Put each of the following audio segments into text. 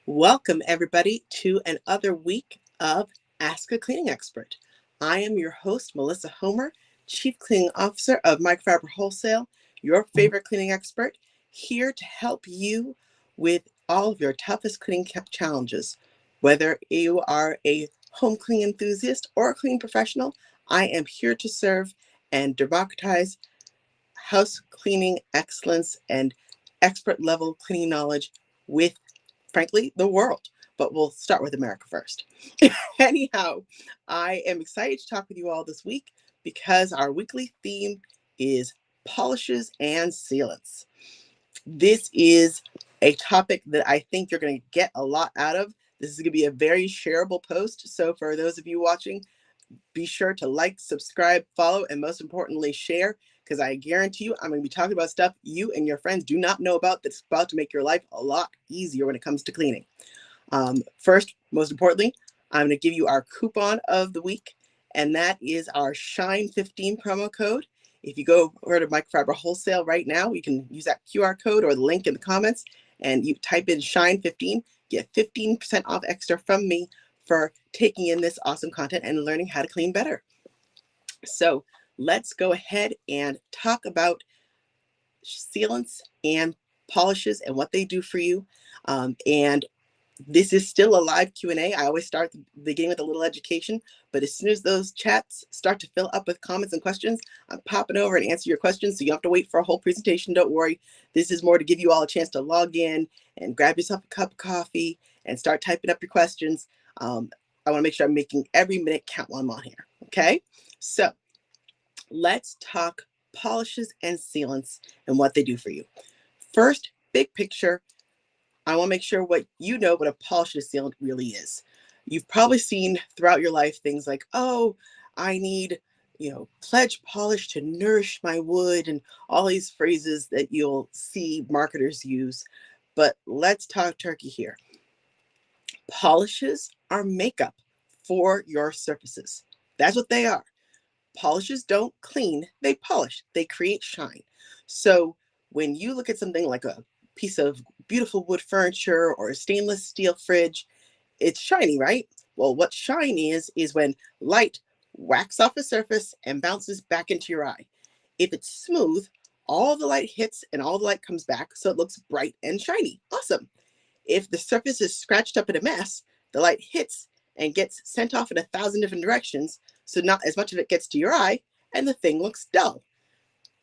Welcome, everybody, to another week of Ask a Cleaning Expert. I am your host, Melissa Homer, Chief Cleaning Officer of Microfiber Wholesale, your favorite cleaning expert, here to help you with all of your toughest cleaning challenges. Whether you are a home cleaning enthusiast or a cleaning professional, I am here to serve and democratize house cleaning excellence and expert level cleaning knowledge with, frankly, the world. But we'll start with America first. Anyhow, I am excited to talk with you all this week because our weekly theme is polishes and sealants. This is a topic that I think you're going to get a lot out of. This is going to be a very shareable post. So for those of you watching, be sure to like, subscribe, follow, and most importantly, share, because I guarantee you I'm going to be talking about stuff you and your friends do not know about that's about to make your life a lot easier when it comes to cleaning. First, most importantly, I'm going to give you our coupon of the week, and that is our Shine15 promo code. If you go over to Microfiber Wholesale right now, you can use that QR code or the link in the comments, and you type in Shine15, get 15% off extra from me for taking in this awesome content and learning how to clean better. So let's go ahead and talk about sealants and polishes and what they do for you. And this is still a live Q&A. I always start the beginning with a little education, but as soon as those chats start to fill up with comments and questions, I'm popping over and answer your questions. So you don't have to wait for a whole presentation. Don't worry. This is more to give you all a chance to log in and grab yourself a cup of coffee and start typing up your questions. I want to make sure I'm making every minute count while I'm on here. Okay. So let's talk polishes and sealants and what they do for you. First, big picture, I want to make sure what you know what a polish sealant really is. You've probably seen throughout your life things like, oh, I need, pledge polish to nourish my wood, and all these phrases that you'll see marketers use. But let's talk turkey here. Polishes are makeup for your surfaces. That's what they are. Polishes don't clean, they polish, they create shine. So when you look at something like a piece of beautiful wood furniture or a stainless steel fridge, it's shiny, right? Well, what shine is when light whacks off a surface and bounces back into your eye. If it's smooth, all the light hits and all the light comes back, so it looks bright and shiny. Awesome. If the surface is scratched up in a mess, the light hits and gets sent off in 1,000 different directions, so not as much of it gets to your eye, and the thing looks dull.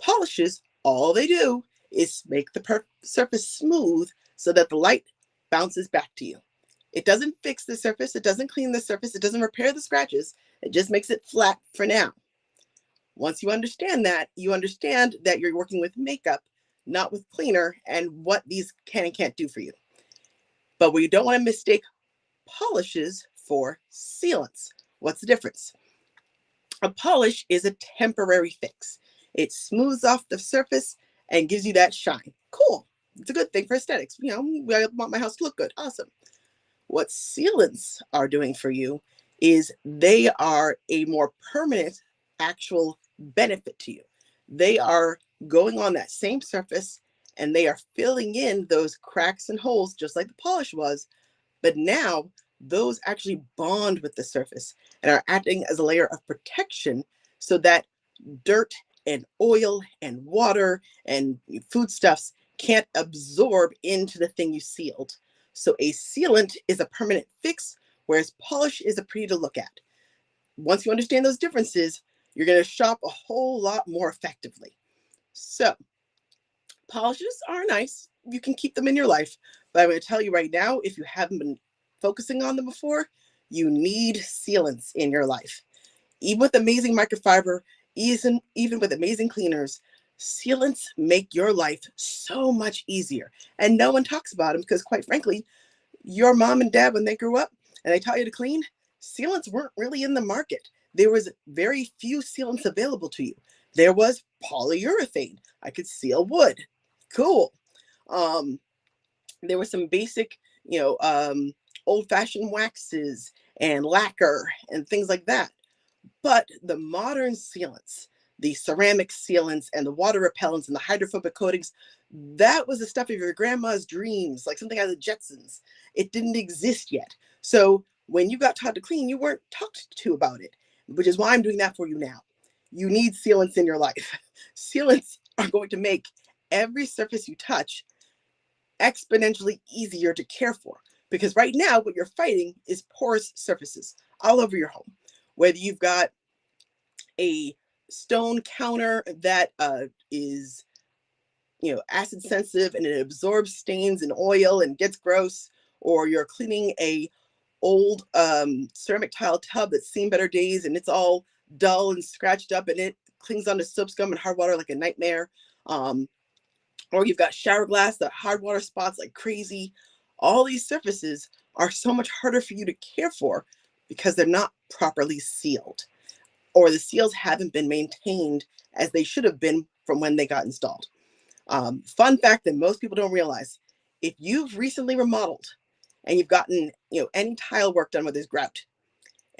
Polishes, all they do is make the surface smooth so that the light bounces back to you. It doesn't fix the surface, it doesn't clean the surface, it doesn't repair the scratches, it just makes it flat for now. Once you understand that you're working with makeup, not with cleaner, and what these can and can't do for you. But we don't want to mistake polishes for sealants. What's the difference? A polish is a temporary fix. It smooths off the surface and gives you that shine. Cool. It's a good thing for aesthetics. I want my house to look good. Awesome. What sealants are doing for you is they are a more permanent actual benefit to you. They are going on that same surface and they are filling in those cracks and holes just like the polish was, but now those actually bond with the surface and are acting as a layer of protection so that dirt and oil and water and foodstuffs can't absorb into the thing you sealed. So a sealant is a permanent fix, whereas polish is a pretty to look at. Once you understand those differences, you're going to shop a whole lot more effectively. So polishes are nice. You can keep them in your life. But I'm going to tell you right now, if you haven't been focusing on them before, you need sealants in your life. Even with amazing microfiber, even with amazing cleaners, sealants make your life so much easier. And no one talks about them because, quite frankly, your mom and dad, when they grew up and they taught you to clean, sealants weren't really in the market. There was very few sealants available to you. There was polyurethane. I could seal wood. Cool. There was some basic, old-fashioned waxes and lacquer and things like that. But the modern sealants, the ceramic sealants and the water repellents and the hydrophobic coatings, that was the stuff of your grandma's dreams, like something out of the Jetsons. It didn't exist yet. So when you got taught to clean, you weren't talked to about it, which is why I'm doing that for you now. You need sealants in your life. Sealants are going to make every surface you touch exponentially easier to care for. Because right now, what you're fighting is porous surfaces all over your home. Whether you've got a stone counter that is acid sensitive and it absorbs stains and oil and gets gross, or you're cleaning a old ceramic tile tub that's seen better days and it's all dull and scratched up and it clings onto soap scum and hard water like a nightmare. Or you've got shower glass that hard water spots like crazy. All these surfaces are so much harder for you to care for because they're not properly sealed, or the seals haven't been maintained as they should have been from when they got installed. Fun fact that most people don't realize: if you've recently remodeled and you've gotten any tile work done with this grout,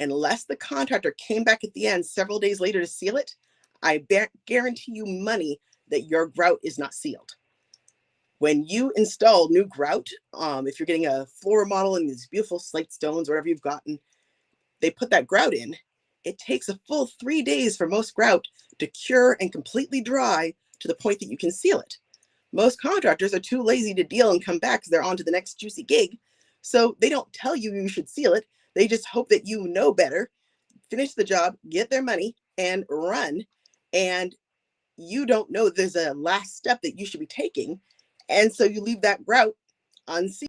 unless the contractor came back at the end several days later to seal it, I guarantee you money that your grout is not sealed. When you install new grout, if you're getting a floor remodel and these beautiful slate stones, whatever you've gotten, they put that grout in. It takes a full 3 days for most grout to cure and completely dry to the point that you can seal it. Most contractors are too lazy to deal and come back because they're on to the next juicy gig. So they don't tell you you should seal it. They just hope that you know better, finish the job, get their money, and run. And you don't know there's a last step that you should be taking. And so you leave that grout unsealed.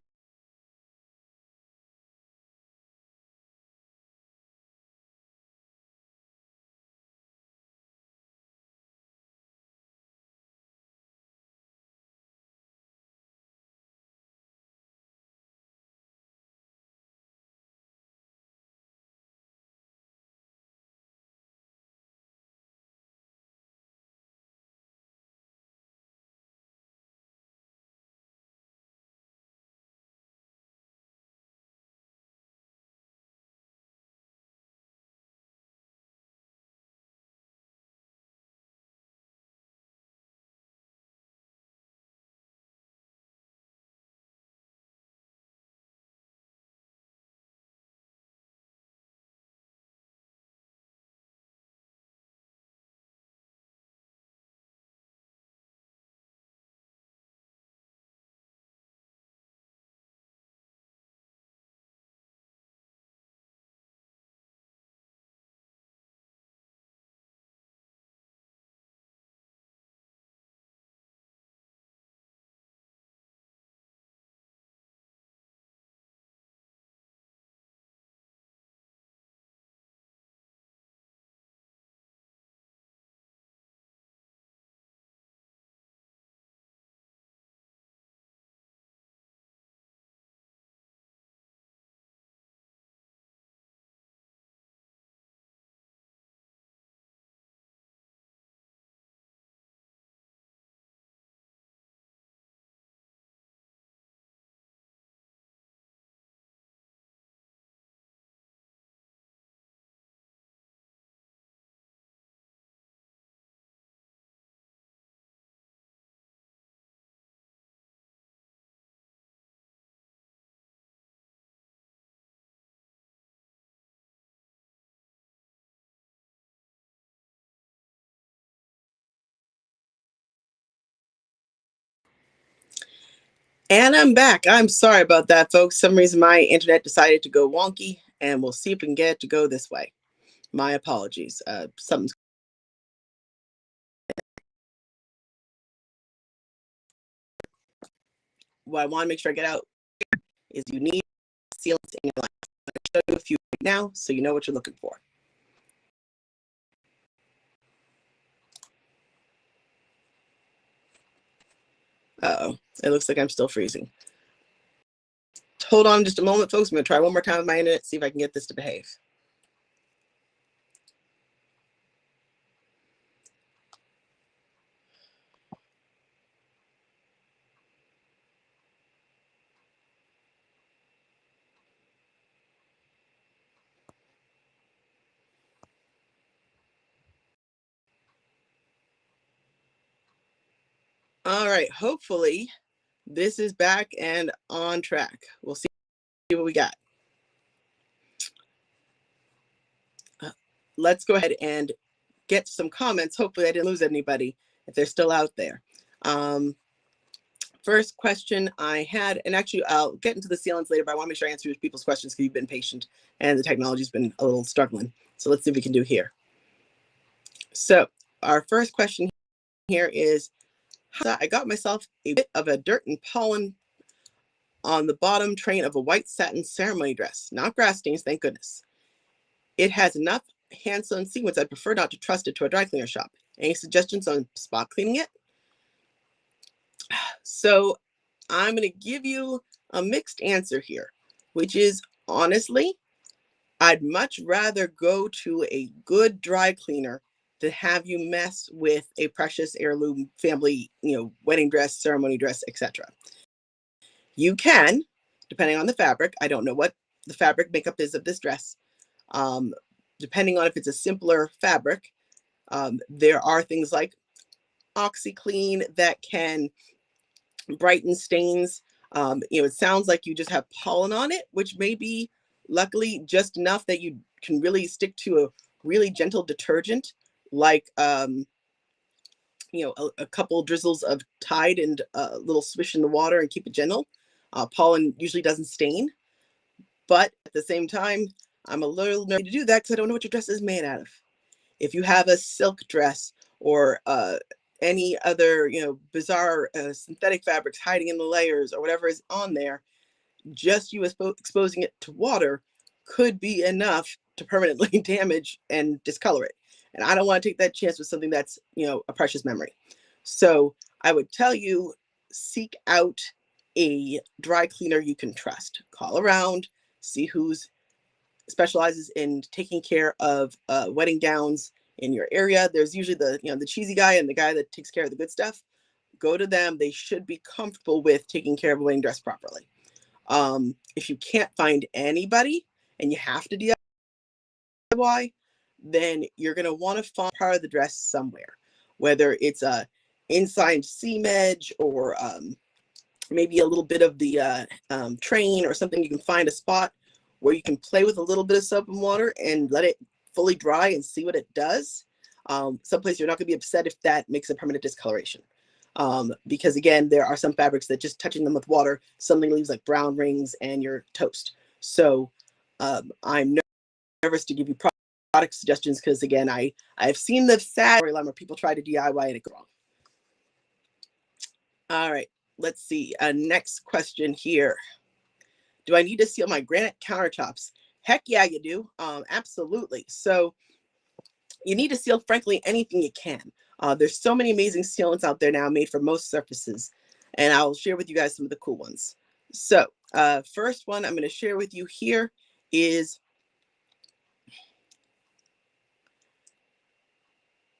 And I'm back. I'm sorry about that, folks. Some reason my internet decided to go wonky, and we'll see if we can get it to go this way. My apologies. Something's what I want to make sure I get out is you need sealants in your life. I'm going to show you a few right now so you know what you're looking for. Uh-oh. It looks like I'm still freezing. Hold on just a moment, folks. I'm going to try one more time with my internet, see if I can get this to behave. All right, hopefully this is back and on track. We'll see what we got. Let's go ahead and get some comments. Hopefully I didn't lose anybody if they're still out there. First question I had, and actually I'll get into the sealants later, but I want to make sure I answer people's questions because you've been patient and the technology's been a little struggling. So let's see what we can do here. So our first question here is, I got myself a bit of a dirt and pollen on the bottom train of a white satin ceremony dress, not grass stains, thank goodness. It has enough hand-sewn sequins. I prefer not to trust it to a dry cleaner shop. Any suggestions on spot cleaning it? So I'm going to give you a mixed answer here, which is honestly, I'd much rather go to a good dry cleaner than have you mess with a precious heirloom family, wedding dress, ceremony dress, etc. You can, depending on the fabric. I don't know what the fabric makeup is of this dress. Depending on if it's a simpler fabric, there are things like OxyClean that can brighten stains. It sounds like you just have pollen on it, which may be luckily just enough that you can really stick to a really gentle detergent, like a couple drizzles of Tide and a little swish in the water and keep it gentle. Pollen usually doesn't stain, but at the same time, I'm a little nervous to do that because I don't know what your dress is made out of. If you have a silk dress or any other, bizarre synthetic fabrics hiding in the layers or whatever is on there, just you exposing it to water could be enough to permanently damage and discolor it. And I don't want to take that chance with something that's, a precious memory. So I would tell you, seek out a dry cleaner you can trust. Call around, see who's specializes in taking care of wedding gowns in your area. There's usually the cheesy guy and the guy that takes care of the good stuff. Go to them. They should be comfortable with taking care of a wedding dress properly. If you can't find anybody and you have to DIY, then you're going to want to find part of the dress somewhere, whether it's a inside seam edge or maybe a little bit of the train or something. You can find a spot where you can play with a little bit of soap and water and let it fully dry and see what it does. Someplace you're not going to be upset if that makes a permanent discoloration. Because again, there are some fabrics that just touching them with water suddenly leaves like brown rings and you're toast. So I'm nervous to give you product suggestions because again, I've seen the sad storyline where people try to DIY and it goes wrong. All right, let's see. Next question here. Do I need to seal my granite countertops? Heck yeah, you do. Absolutely. So you need to seal, frankly, anything you can. There's so many amazing sealants out there now made for most surfaces, and I'll share with you guys some of the cool ones. So first one I'm going to share with you here is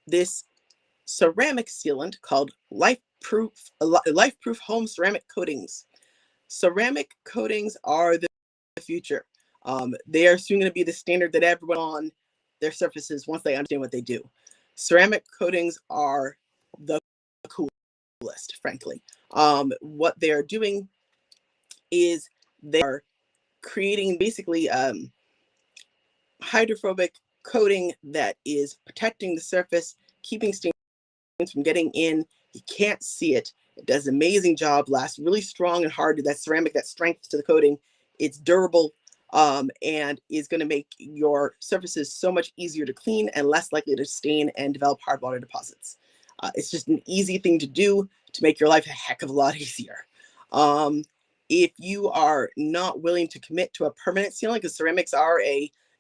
this ceramic sealant called Life-Proof Home Ceramic Coatings. Ceramic coatings are the future. They are soon going to be the standard that everyone on their surfaces once they understand what they do. Ceramic coatings are the coolest, frankly. What they are doing is they are creating basically hydrophobic coating that is protecting the surface, keeping stains from getting in. You can't see it. It does an amazing job, lasts really strong and hard. That ceramic, that strength to the coating, it's durable and is going to make your surfaces so much easier to clean and less likely to stain and develop hard water deposits. It's just an easy thing to do to make your life a heck of a lot easier. If you are not willing to commit to a permanent sealant, because ceramics are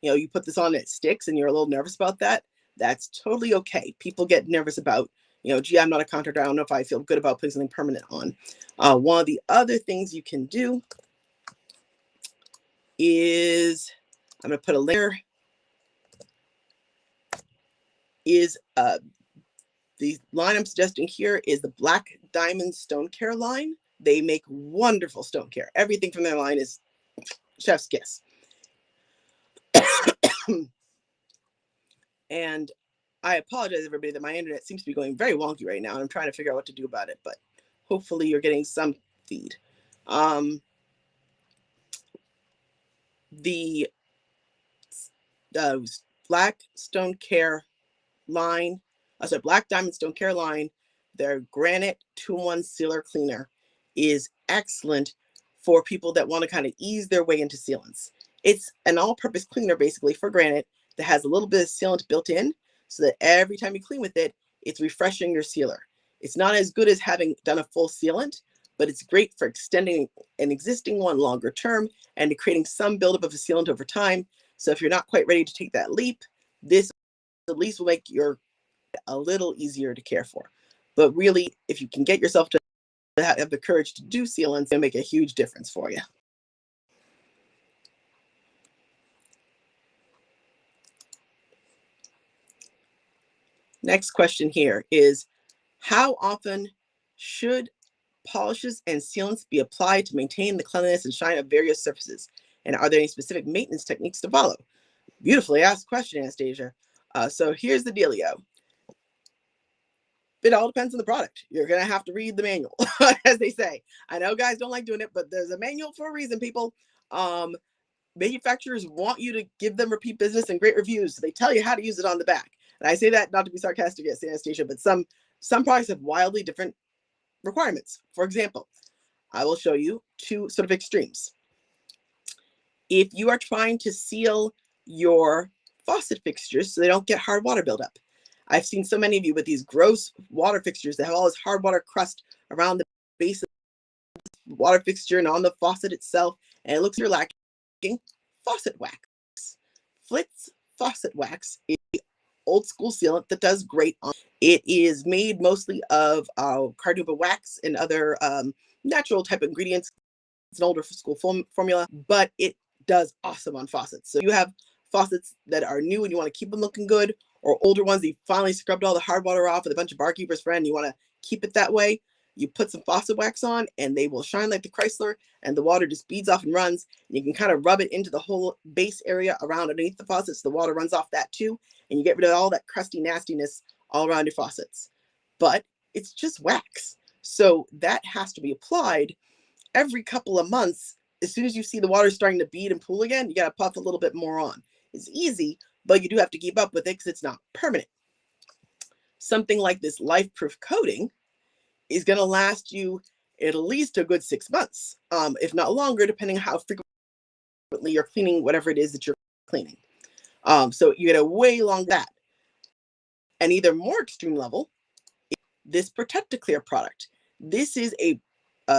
you put this on and it sticks and you're a little nervous about that, that's totally okay. People get nervous about, gee, I'm not a contractor. I don't know if I feel good about putting something permanent on. One of the other things you can do is, I'm going to put a layer, is the line I'm suggesting here is the Black Diamond Stone Care line. They make wonderful stone care. Everything from their line is chef's kiss. And I apologize, everybody, that my internet seems to be going very wonky right now. And I'm trying to figure out what to do about it. But hopefully you're getting some feed. The Black Stone Care line, Black Diamond Stone Care line, their Granite 2-in-1 Sealer Cleaner is excellent for people that want to kind of ease their way into sealants. It's an all-purpose cleaner basically for granite that has a little bit of sealant built in so that every time you clean with it, it's refreshing your sealer. It's not as good as having done a full sealant, but it's great for extending an existing one longer term and creating some buildup of a sealant over time. So if you're not quite ready to take that leap, this at least will make your a little easier to care for. But really, if you can get yourself to have the courage to do sealants, it'll make a huge difference for you. Next question here is, how often should polishes and sealants be applied to maintain the cleanliness and shine of various surfaces? And are there any specific maintenance techniques to follow? Beautifully asked question, Anastasia. So here's the dealio. It all depends on the product. You're going to have to read the manual, as they say. I know guys don't like doing it, but there's a manual for a reason, people. Manufacturers want you to give them repeat business and great reviews. So they tell you how to use it on the back. And I say that not to be sarcastic, yes, Anastasia, but some products have wildly different requirements. For example, I will show you two sort of extremes. If you are trying to seal your faucet fixtures so they don't get hard water buildup, I've seen so many of you with these gross water fixtures that have all this hard water crust around the base of the water fixture and on the faucet itself, and it looks like you're lacking faucet wax. Flitz faucet wax is the old school sealant that does great on. It is made mostly of carnauba wax and other natural type of ingredients. It's an older school formula, but it does awesome on faucets. So you have faucets that are new and you want to keep them looking good, or older ones that you finally scrubbed all the hard water off with a bunch of barkeeper's friend, you want to keep it that way, you put some faucet wax on and they will shine like the Chrysler, and the water just beads off and runs. And you can kind of rub it into the whole base area around underneath the faucet so the water runs off that too, and you get rid of all that crusty nastiness all around your faucets. But it's just wax. So that has to be applied every couple of months. As soon as you see the water starting to bead and pool again, you got to puff a little bit more on. It's easy, but you do have to keep up with it because it's not permanent. Something like this life-proof coating is going to last you at least a good 6 months, if not longer, depending on how frequently you're cleaning whatever it is that you're cleaning. So you get a way longer that. And either more extreme level, this Protect-to-Clear product. This is a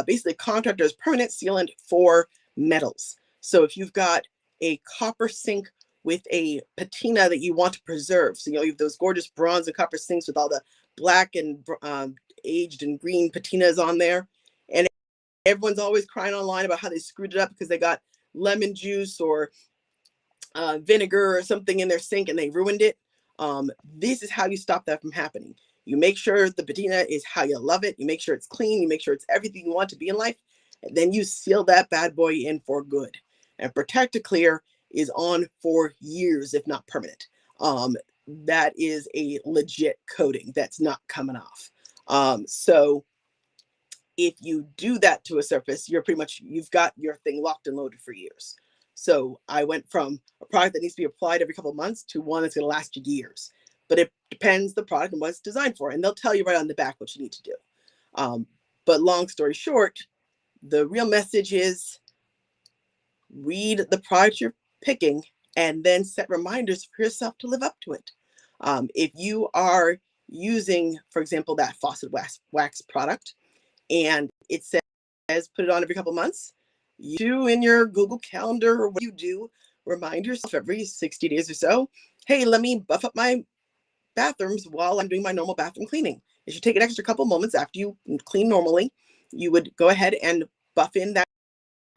basically contractor's permanent sealant for metals. So if you've got a copper sink with a patina that you want to preserve, so you have those gorgeous bronze and copper sinks with all the black and aged and green patinas on there, and everyone's always crying online about how they screwed it up because they got lemon juice or vinegar or something in their sink and they ruined it. This is how you stop that from happening. You make sure the patina is how you love it. You make sure it's clean. You make sure it's everything you want to be in life. And then you seal that bad boy in for good. And Protect-to-Clear is on for years, if not permanent. That is a legit coating that's not coming off. So if you do that to a surface, you've got your thing locked and loaded for years. So I went from a product that needs to be applied every couple of months to one that's going to last you years. But it depends the product and what it's designed for. And they'll tell you right on the back what you need to do. But long story short, the real message is read the product you're picking and then set reminders for yourself to live up to it. If you are using, for example, that faucet wax product, and it says put it on every couple of months, you do in your Google Calendar or what you do, remind yourself every 60 days or so, hey, let me buff up my bathrooms while I'm doing my normal bathroom cleaning. It should take an extra couple moments after you clean normally. You would go ahead and buff in that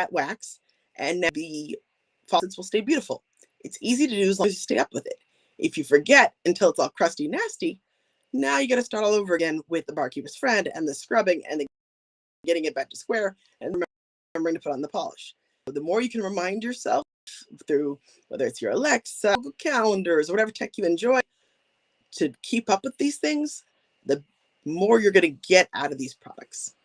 wax, and the faucets will stay beautiful. It's easy to do as long as you stay up with it. If you forget until it's all crusty, nasty, now you got to start all over again with the barkeeper's friend and the scrubbing and the getting it back to square and remembering to put on the polish. So the more you can remind yourself through, whether it's your Alexa, Google calendars, or whatever tech you enjoy, to keep up with these things, the more you're going to get out of these products.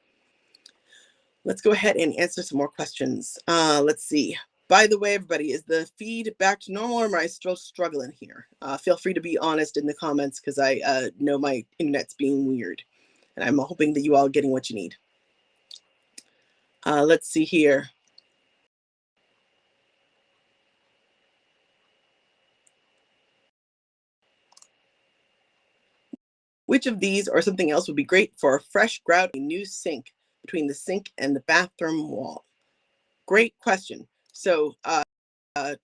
Let's go ahead and answer some more questions. Let's see. By the way, everybody, is the feed back to normal or am I still struggling here? Feel free to be honest in the comments because I know my internet's being weird. And I'm hoping that you all are getting what you need. Let's see here. Which of these or something else would be great for a fresh grout, a new sink between the sink and the bathroom wall? Great question. So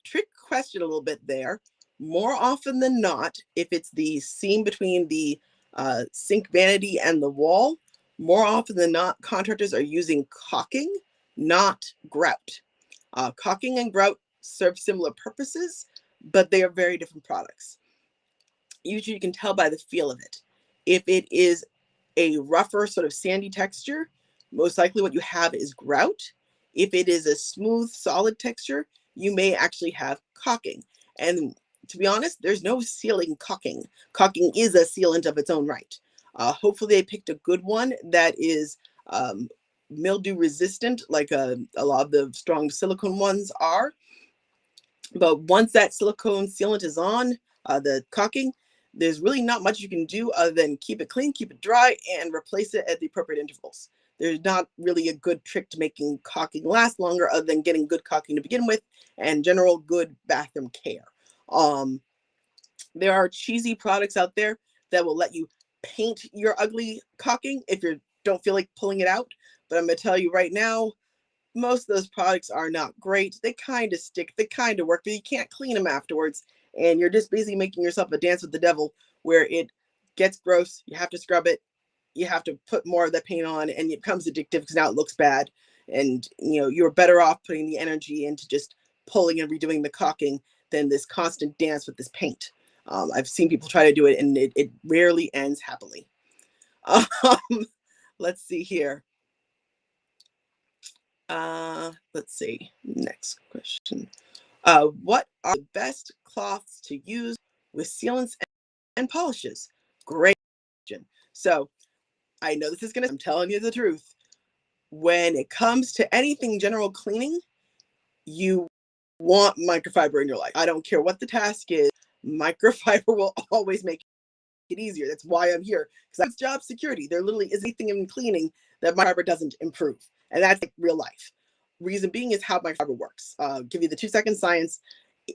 trick question a little bit there. More often than not, if it's the seam between the sink vanity and the wall, more often than not, contractors are using caulking, not grout. Caulking and grout serve similar purposes, but they are very different products. Usually you can tell by the feel of it. If it is a rougher sort of sandy texture, most likely what you have is grout. If it is a smooth, solid texture, you may actually have caulking. And to be honest, there's no sealing caulking. Caulking is a sealant of its own right. Hopefully they picked a good one that is mildew resistant, like a lot of the strong silicone ones are. But once that silicone sealant is on, the caulking, there's really not much you can do other than keep it clean, keep it dry, and replace it at the appropriate intervals. There's not really a good trick to making caulking last longer other than getting good caulking to begin with and general good bathroom care. There are cheesy products out there that will let you paint your ugly caulking if you don't feel like pulling it out. But I'm going to tell you right now, most of those products are not great. They kind of stick, they kind of work, but you can't clean them afterwards. And you're just basically making yourself a dance with the devil where it gets gross. You have to scrub it. You have to put more of that paint on and it becomes addictive because now it looks bad. And you're better off putting the energy into just pulling and redoing the caulking than this constant dance with this paint. I've seen people try to do it and it rarely ends happily. Let's see here. Let's see. Next question. What are the best cloths to use with sealants and polishes? Great question. So I know this is I'm telling you the truth. When it comes to anything general cleaning, you want microfiber in your life. I don't care what the task is. Microfiber will always make it easier. That's why I'm here. Because that's job security. There literally is anything in cleaning that microfiber doesn't improve. And that's like real life. Reason being is how microfiber works. Give you the 2-second science.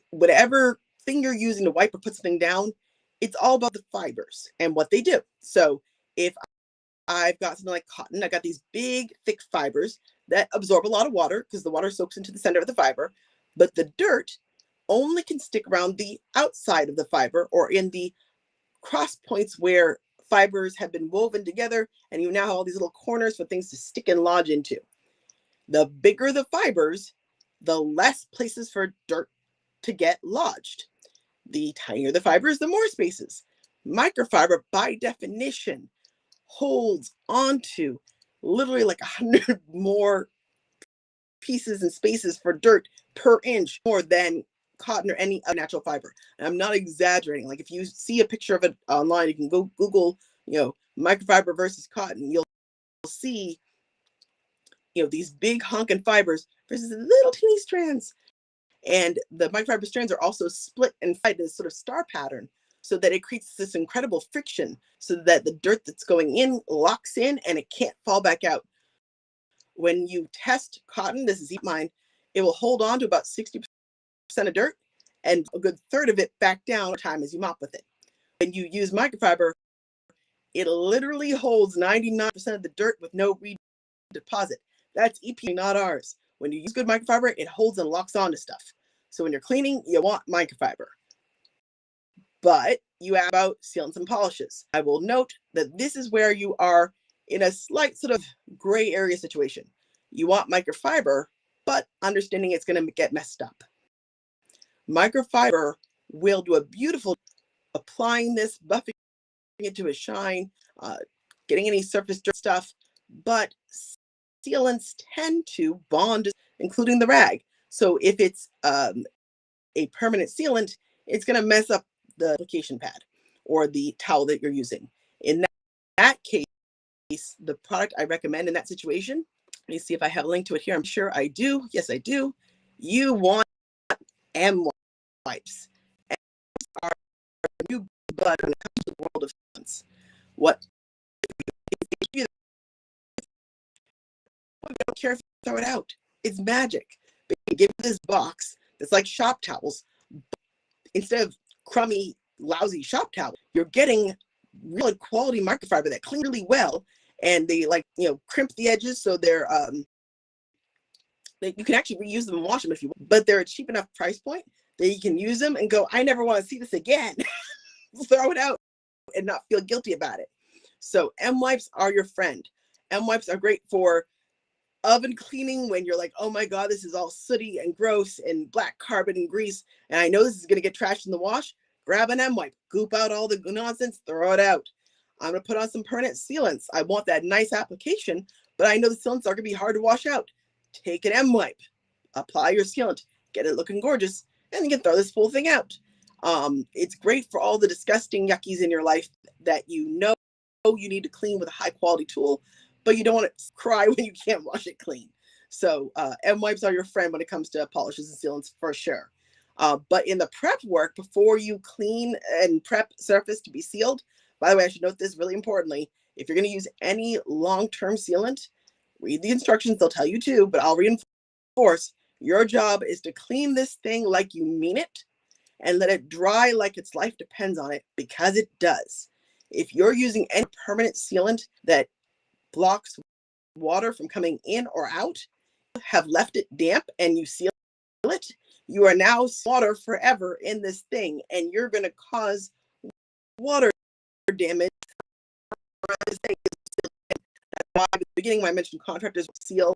Whatever thing you're using to wipe or put something down, it's all about the fibers and what they do. So if I've got something like cotton, I got these big, thick fibers that absorb a lot of water because the water soaks into the center of the fiber, but the dirt only can stick around the outside of the fiber or in the cross points where fibers have been woven together, and you now have all these little corners for things to stick and lodge into. The bigger the fibers, the less places for dirt to get lodged. The tinier the fibers, the more spaces. Microfiber, by definition, holds onto literally like 100 more pieces and spaces for dirt per inch more than cotton or any other natural fiber. And I'm not exaggerating. Like if you see a picture of it online, you can go Google, microfiber versus cotton. You'll see, these big honking fibers versus little teeny strands. And the microfiber strands are also split and fight in this sort of star pattern so that it creates this incredible friction so that the dirt that's going in locks in and it can't fall back out. When you test cotton, this is mine, it will hold on to about 60% of dirt and a good third of it back down over time as you mop with it. When you use microfiber, it literally holds 99% of the dirt with no redeposit. That's EP, not ours. When you use good microfiber, it holds and locks onto stuff. So when you're cleaning, you want microfiber. But you asked about sealants and polishes. I will note that this is where you are in a slight sort of gray area situation. You want microfiber, but understanding it's going to get messed up. Microfiber will do a beautiful applying this, buffing it to a shine, getting any surface dirt stuff, but sealants tend to bond, including the rag. So if it's a permanent sealant, it's going to mess up the application pad or the towel that you're using. In that case, the product I recommend in that situation Let me see if I have a link to it here. I'm sure I do. Yes, I do. You want M wipes. M are a new blood when it comes to the world of sealants. What you don't care if you throw it out. It's magic. They give you this box that's like shop towels. Instead of crummy, lousy shop towel, you're getting real quality microfiber that clean really well, and they crimp the edges so they're you can actually reuse them and wash them if you want, but they're a cheap enough price point that you can use them and go, I never want to see this again. Throw it out and not feel guilty about it. So M wipes are your friend. M wipes are great for oven cleaning when you're like, oh my God, this is all sooty and gross and black carbon and grease, and I know this is going to get trashed in the wash. Grab an M wipe, goop out all the nonsense, throw it out. I'm going to put on some permanent sealants. I want that nice application, but I know the sealants are going to be hard to wash out. Take an M wipe, apply your sealant, get it looking gorgeous, and you can throw this whole thing out. It's great for all the disgusting yuckies in your life that you know you need to clean with a high quality tool, but you don't want to cry when you can't wash it clean. So M wipes are your friend when it comes to polishes and sealants for sure. But in the prep work, before you clean and prep surface to be sealed, by the way, I should note this really importantly, if you're going to use any long-term sealant, read the instructions, they'll tell you too, but I'll reinforce, your job is to clean this thing like you mean it and let it dry like its life depends on it, because it does. If you're using any permanent sealant that blocks water from coming in or out, have left it damp and you seal it, you are now water forever in this thing, and you're going to cause water damage. That's why at the beginning when I mentioned contractors seal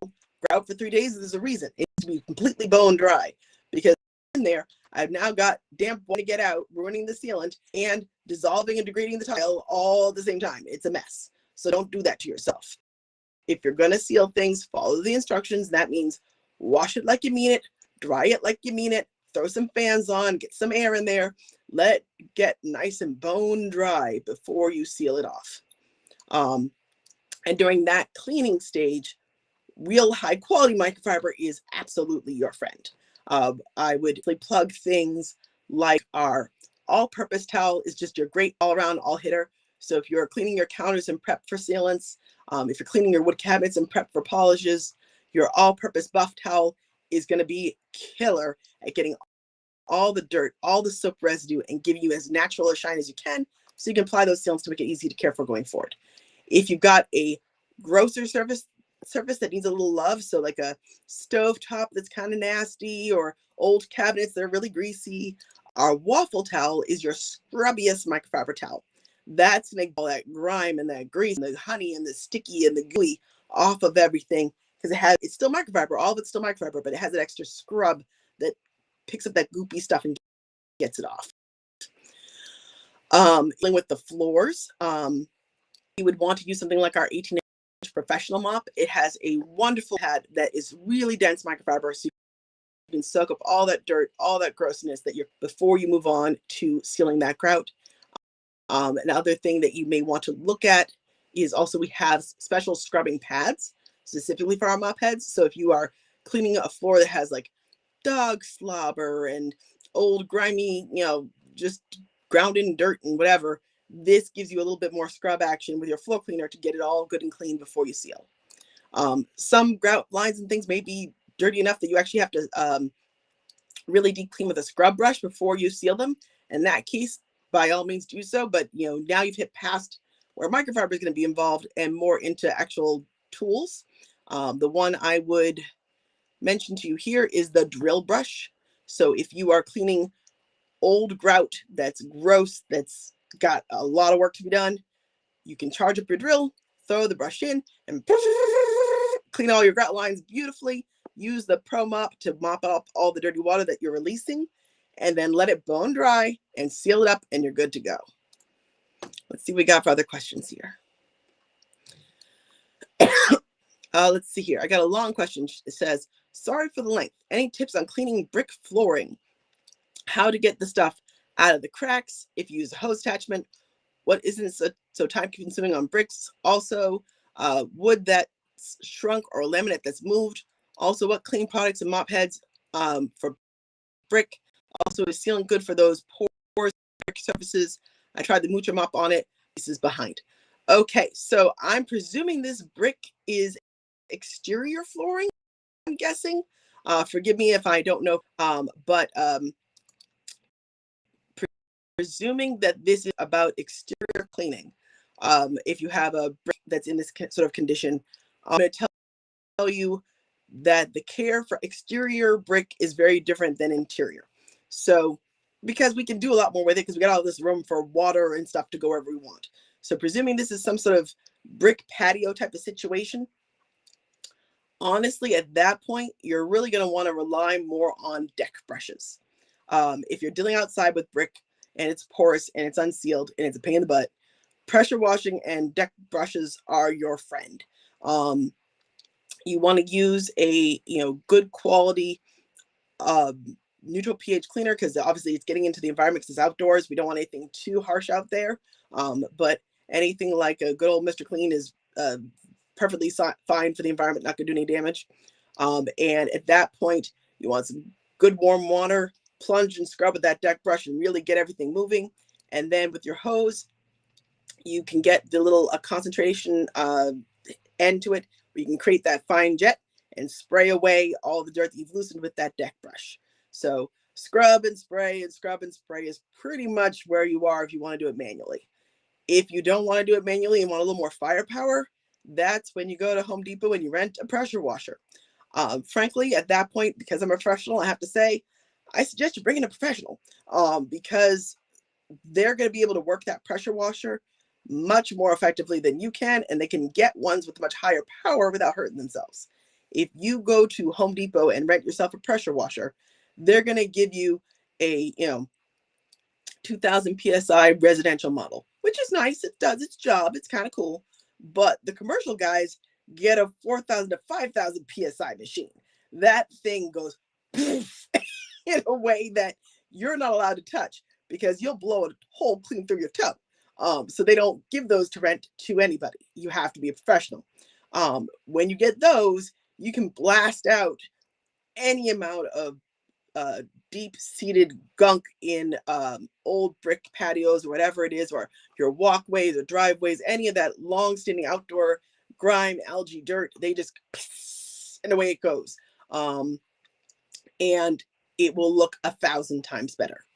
grout for 3 days, there's a reason. It needs to be completely bone dry, because in there I've now got damp to get out, ruining the sealant and dissolving and degrading the tile all at the same time. It's a mess. So don't do that to yourself. If you're going to seal things, follow the instructions. That means wash it like you mean it, dry it like you mean it, throw some fans on, get some air in there, let it get nice and bone dry before you seal it off. And during that cleaning stage, real high quality microfiber is absolutely your friend. I would plug things like our all-purpose towel is just your great all-around all-hitter. So if you're cleaning your counters and prep for sealants, if you're cleaning your wood cabinets and prep for polishes, your all-purpose buff towel is going to be killer at getting all the dirt, all the soap residue, and giving you as natural a shine as you can, so you can apply those sealants to make it easy to care for going forward. If you've got a grosser surface that needs a little love, so like a stove top that's kind of nasty, or old cabinets that are really greasy, our waffle towel is your scrubbiest microfiber towel. That's going to get all that grime and that grease and the honey and the sticky and the gooey off of everything, because it's still microfiber. All of it's still microfiber, but it has an extra scrub that picks up that goopy stuff and gets it off. Dealing with the floors, you would want to use something like our 18-inch professional mop. It has a wonderful pad that is really dense microfiber, so you can soak up all that dirt, all that grossness before you move on to sealing that grout. Another thing that you may want to look at is also we have special scrubbing pads specifically for our mop heads. So if you are cleaning a floor that has like dog slobber and old grimy, just ground in dirt and whatever, this gives you a little bit more scrub action with your floor cleaner to get it all good and clean before you seal. Some grout lines and things may be dirty enough that you actually have to really deep clean with a scrub brush before you seal them. In that case, by all means do so, but now you've hit past where microfiber is going to be involved and more into actual tools. The one I would mention to you here is the drill brush. So if you are cleaning old grout that's gross, that's got a lot of work to be done, you can charge up your drill, throw the brush in, and clean all your grout lines beautifully. Use the Pro Mop to mop up all the dirty water that you're releasing, and then let it bone dry and seal it up, and you're good to go. Let's see what we got for other questions here. Let's see here. I got a long question. It says, sorry for the length. Any tips on cleaning brick flooring? How to get the stuff out of the cracks if you use a hose attachment? What isn't so time consuming on bricks? Also, wood that that's shrunk or laminate that's moved. Also, what clean products and mop heads for brick. Also, is sealant good for those pores, brick surfaces? I tried the Mucha mop on it. This is behind. Okay, so I'm presuming this brick is exterior flooring, I'm guessing. Forgive me if I don't know, but presuming that this is about exterior cleaning. If you have a brick that's in this sort of condition, I'm going to tell you that the care for exterior brick is very different than interior. So, because we can do a lot more with it because we got all this room for water and stuff to go wherever we want. So, presuming this is some sort of brick patio type of situation, honestly, at that point, you're really going to want to rely more on deck brushes. If you're dealing outside with brick and it's porous and it's unsealed and it's a pain in the butt, pressure washing and deck brushes are your friend. You want to use a good quality neutral pH cleaner because obviously it's getting into the environment because it's outdoors. We don't want anything too harsh out there. But anything like a good old Mr. Clean is perfectly fine for the environment, not going to do any damage. And at that point, you want some good warm water, plunge and scrub with that deck brush and really get everything moving. And then with your hose, you can get the little concentration end to it where you can create that fine jet and spray away all the dirt that you've loosened with that deck brush. So scrub and spray and scrub and spray is pretty much where you are if you want to do it manually. If you don't want to do it manually and want a little more firepower, that's when you go to Home Depot and you rent a pressure washer. Frankly, at that point, because I'm a professional, I have to say, I suggest you bring in a professional because they're going to be able to work that pressure washer much more effectively than you can, and they can get ones with much higher power without hurting themselves. If you go to Home Depot and rent yourself a pressure washer, they're going to give you a 2000 psi residential model, which is nice. It does its job. It's kind of cool. But the commercial guys get a 4000 to 5000 psi machine. That thing goes poof, in a way that you're not allowed to touch because you'll blow a hole clean through your toe. So they don't give those to rent to anybody. You have to be a professional. When you get those, you can blast out any amount of deep-seated gunk in old brick patios or whatever it is, or your walkways or driveways, any of that long-standing outdoor grime, algae, dirt, they just and away it goes. And it will look 1,000 times better.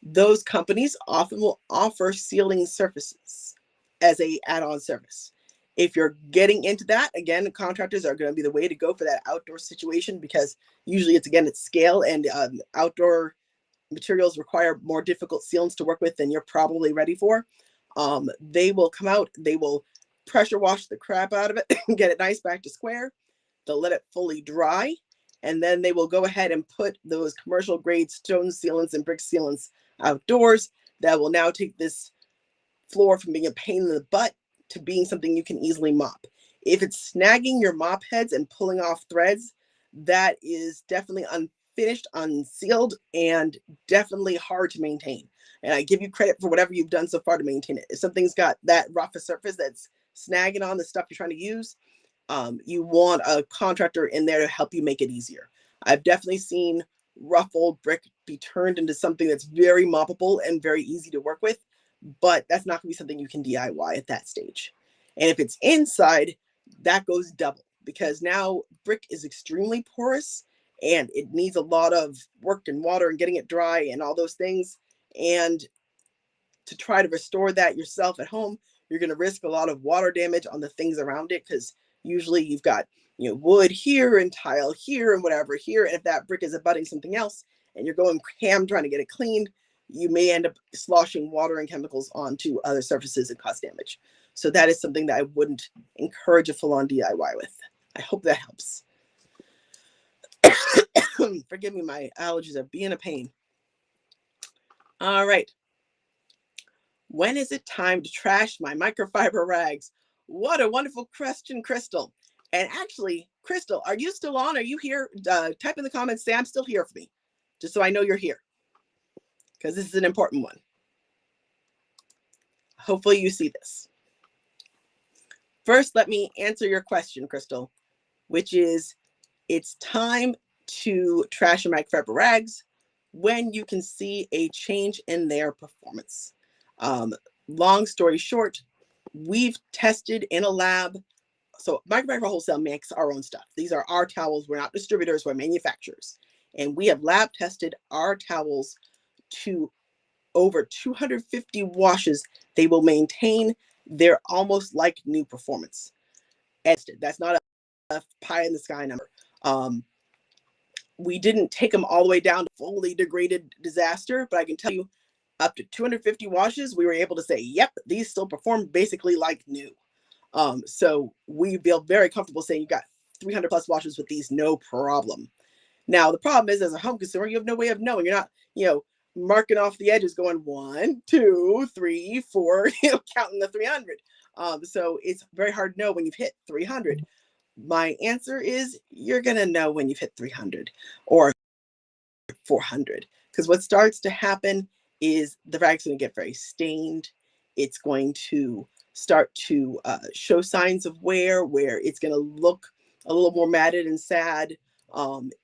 Those companies often will offer sealing surfaces as a add-on service. If you're getting into that, again, contractors are going to be the way to go for that outdoor situation because usually it's scale, and outdoor materials require more difficult sealants to work with than you're probably ready for. They will come out, they will pressure wash the crap out of it and get it nice back to square. They'll let it fully dry, and then they will go ahead and put those commercial grade stone sealants and brick sealants outdoors that will now take this floor from being a pain in the butt to being something you can easily mop. If it's snagging your mop heads and pulling off threads, that is definitely unfinished, unsealed, and definitely hard to maintain. And I give you credit for whatever you've done so far to maintain it. If something's got that rough a surface that's snagging on the stuff you're trying to use, you want a contractor in there to help you make it easier. I've definitely seen rough old brick be turned into something that's very moppable and very easy to work with, but that's not going to be something you can DIY at that stage. And if it's inside, that goes double because now brick is extremely porous and it needs a lot of work and water and getting it dry and all those things. And to try to restore that yourself at home, you're going to risk a lot of water damage on the things around it because usually you've got wood here and tile here and whatever here. And if that brick is abutting something else and you're going ham trying to get it cleaned, you may end up sloshing water and chemicals onto other surfaces and cause damage. So that is something that I wouldn't encourage a full-on DIY with. I hope that helps. Forgive me, my allergies are being a pain. All right. When is it time to trash my microfiber rags? What a wonderful question, Crystal. And actually, Crystal, are you still on? Are you here? Type in the comments, say I'm still here for me, just so I know you're here, because this is an important one. Hopefully you see this. First, let me answer your question, Crystal, which is it's time to trash your microfiber rags when you can see a change in their performance. Um, Long story short, we've tested in a lab. So Microfiber Wholesale makes our own stuff. These are our towels. We're not distributors, we're manufacturers. And we have lab tested our towels to over 250 washes. They will maintain their almost like new performance. That's not a pie in the sky number. We didn't take them all the way down to fully degraded disaster, but I can tell you up to 250 washes, we were able to say, yep, these still perform basically like new. So we feel very comfortable saying you got 300 plus washes with these, no problem. Now, the problem is, as a home consumer, you have no way of knowing. You're not, marking off the edges going 1, 2, 3, 4, counting the 300. So it's very hard to know when you've hit 300. My answer is you're going to know when you've hit 300 or 400, because what starts to happen is the rag's going to get very stained. It's going to start to show signs of wear, where it's going to look a little more matted and sad.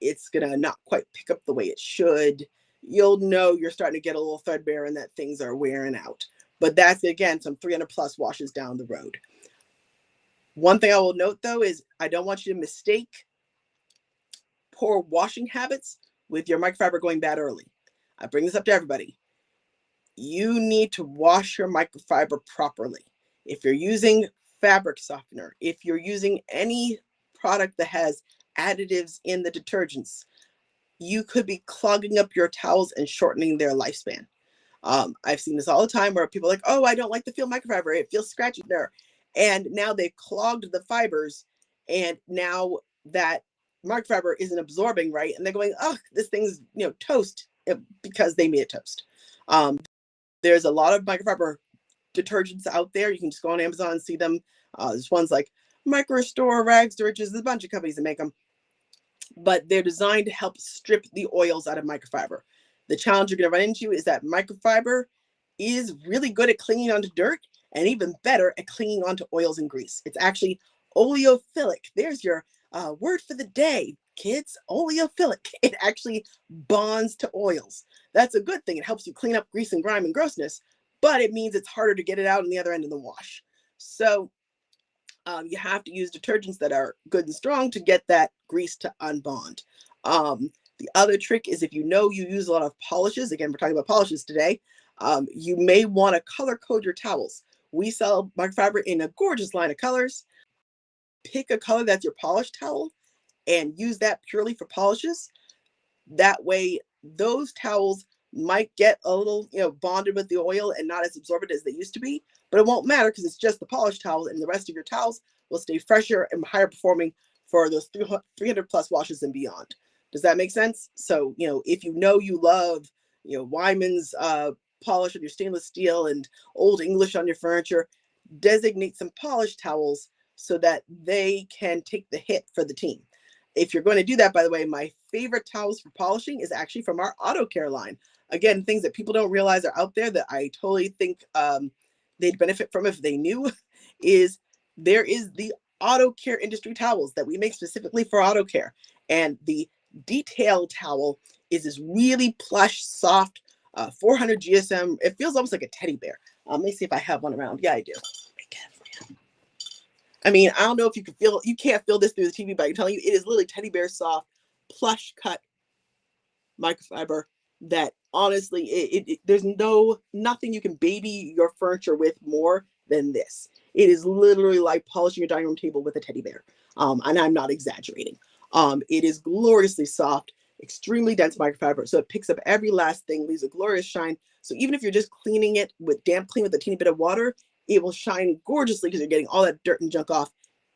It's going to not quite pick up the way it should. You'll know you're starting to get a little threadbare and that things are wearing out. But that's, again, some 300 plus washes down the road. One thing I will note, though, is I don't want you to mistake poor washing habits with your microfiber going bad early. I bring this up to everybody. You need to wash your microfiber properly. If you're using fabric softener, if you're using any product that has additives in the detergents, you could be clogging up your towels and shortening their lifespan. I've seen this all the time where people are like, oh, I don't like the feel microfiber. It feels scratchy there. And now they've clogged the fibers, and now that microfiber isn't absorbing right, and they're going, oh, this thing's toast, because they made it toast. There's a lot of microfiber detergents out there. You can just go on Amazon and see them. There's ones like Microstore, Rags to Riches. There's a bunch of companies that make them, but they're designed to help strip the oils out of microfiber. The challenge you're going to run into is that microfiber is really good at clinging onto dirt, and even better at clinging onto oils and grease. It's actually oleophilic. There's your word for the day, kids. Oleophilic. It actually bonds to oils. That's a good thing. It helps you clean up grease and grime and grossness, but it means it's harder to get it out on the other end of the wash. So you have to use detergents that are good and strong to get that grease to unbond. The other trick is, if you use a lot of polishes, again, we're talking about polishes today, you may want to color code your towels. We sell microfiber in a gorgeous line of colors. Pick a color that's your polished towel and use that purely for polishes. That way, those towels might get a little, bonded with the oil and not as absorbent as they used to be, but it won't matter because it's just the polished towel, and the rest of your towels will stay fresher and higher performing for those 300 plus washes and beyond. Does that make sense? So, if you love, Wyman's polish on your stainless steel and Old English on your furniture, designate some polished towels so that they can take the hit for the team. If you're going to do that, by the way, my favorite towels for polishing is actually from our auto care line. Again, things that people don't realize are out there that I totally think they'd benefit from if they knew, is there is the auto care industry towels that we make specifically for auto care. And the detail towel is this really plush, soft, 400 GSM. It feels almost like a teddy bear. Let me see if I have one around. Yeah, I do. I mean, I don't know if you can't feel this through the TV, but I'm telling you, it is literally teddy bear soft, plush cut microfiber that honestly, there's nothing you can baby your furniture with more than this. It is literally like polishing your dining room table with a teddy bear. And I'm not exaggerating. It is gloriously soft, extremely dense microfiber. So it picks up every last thing, leaves a glorious shine. So even if you're just cleaning it with damp clean with a teeny bit of water, it will shine gorgeously because you're getting all that dirt and junk off,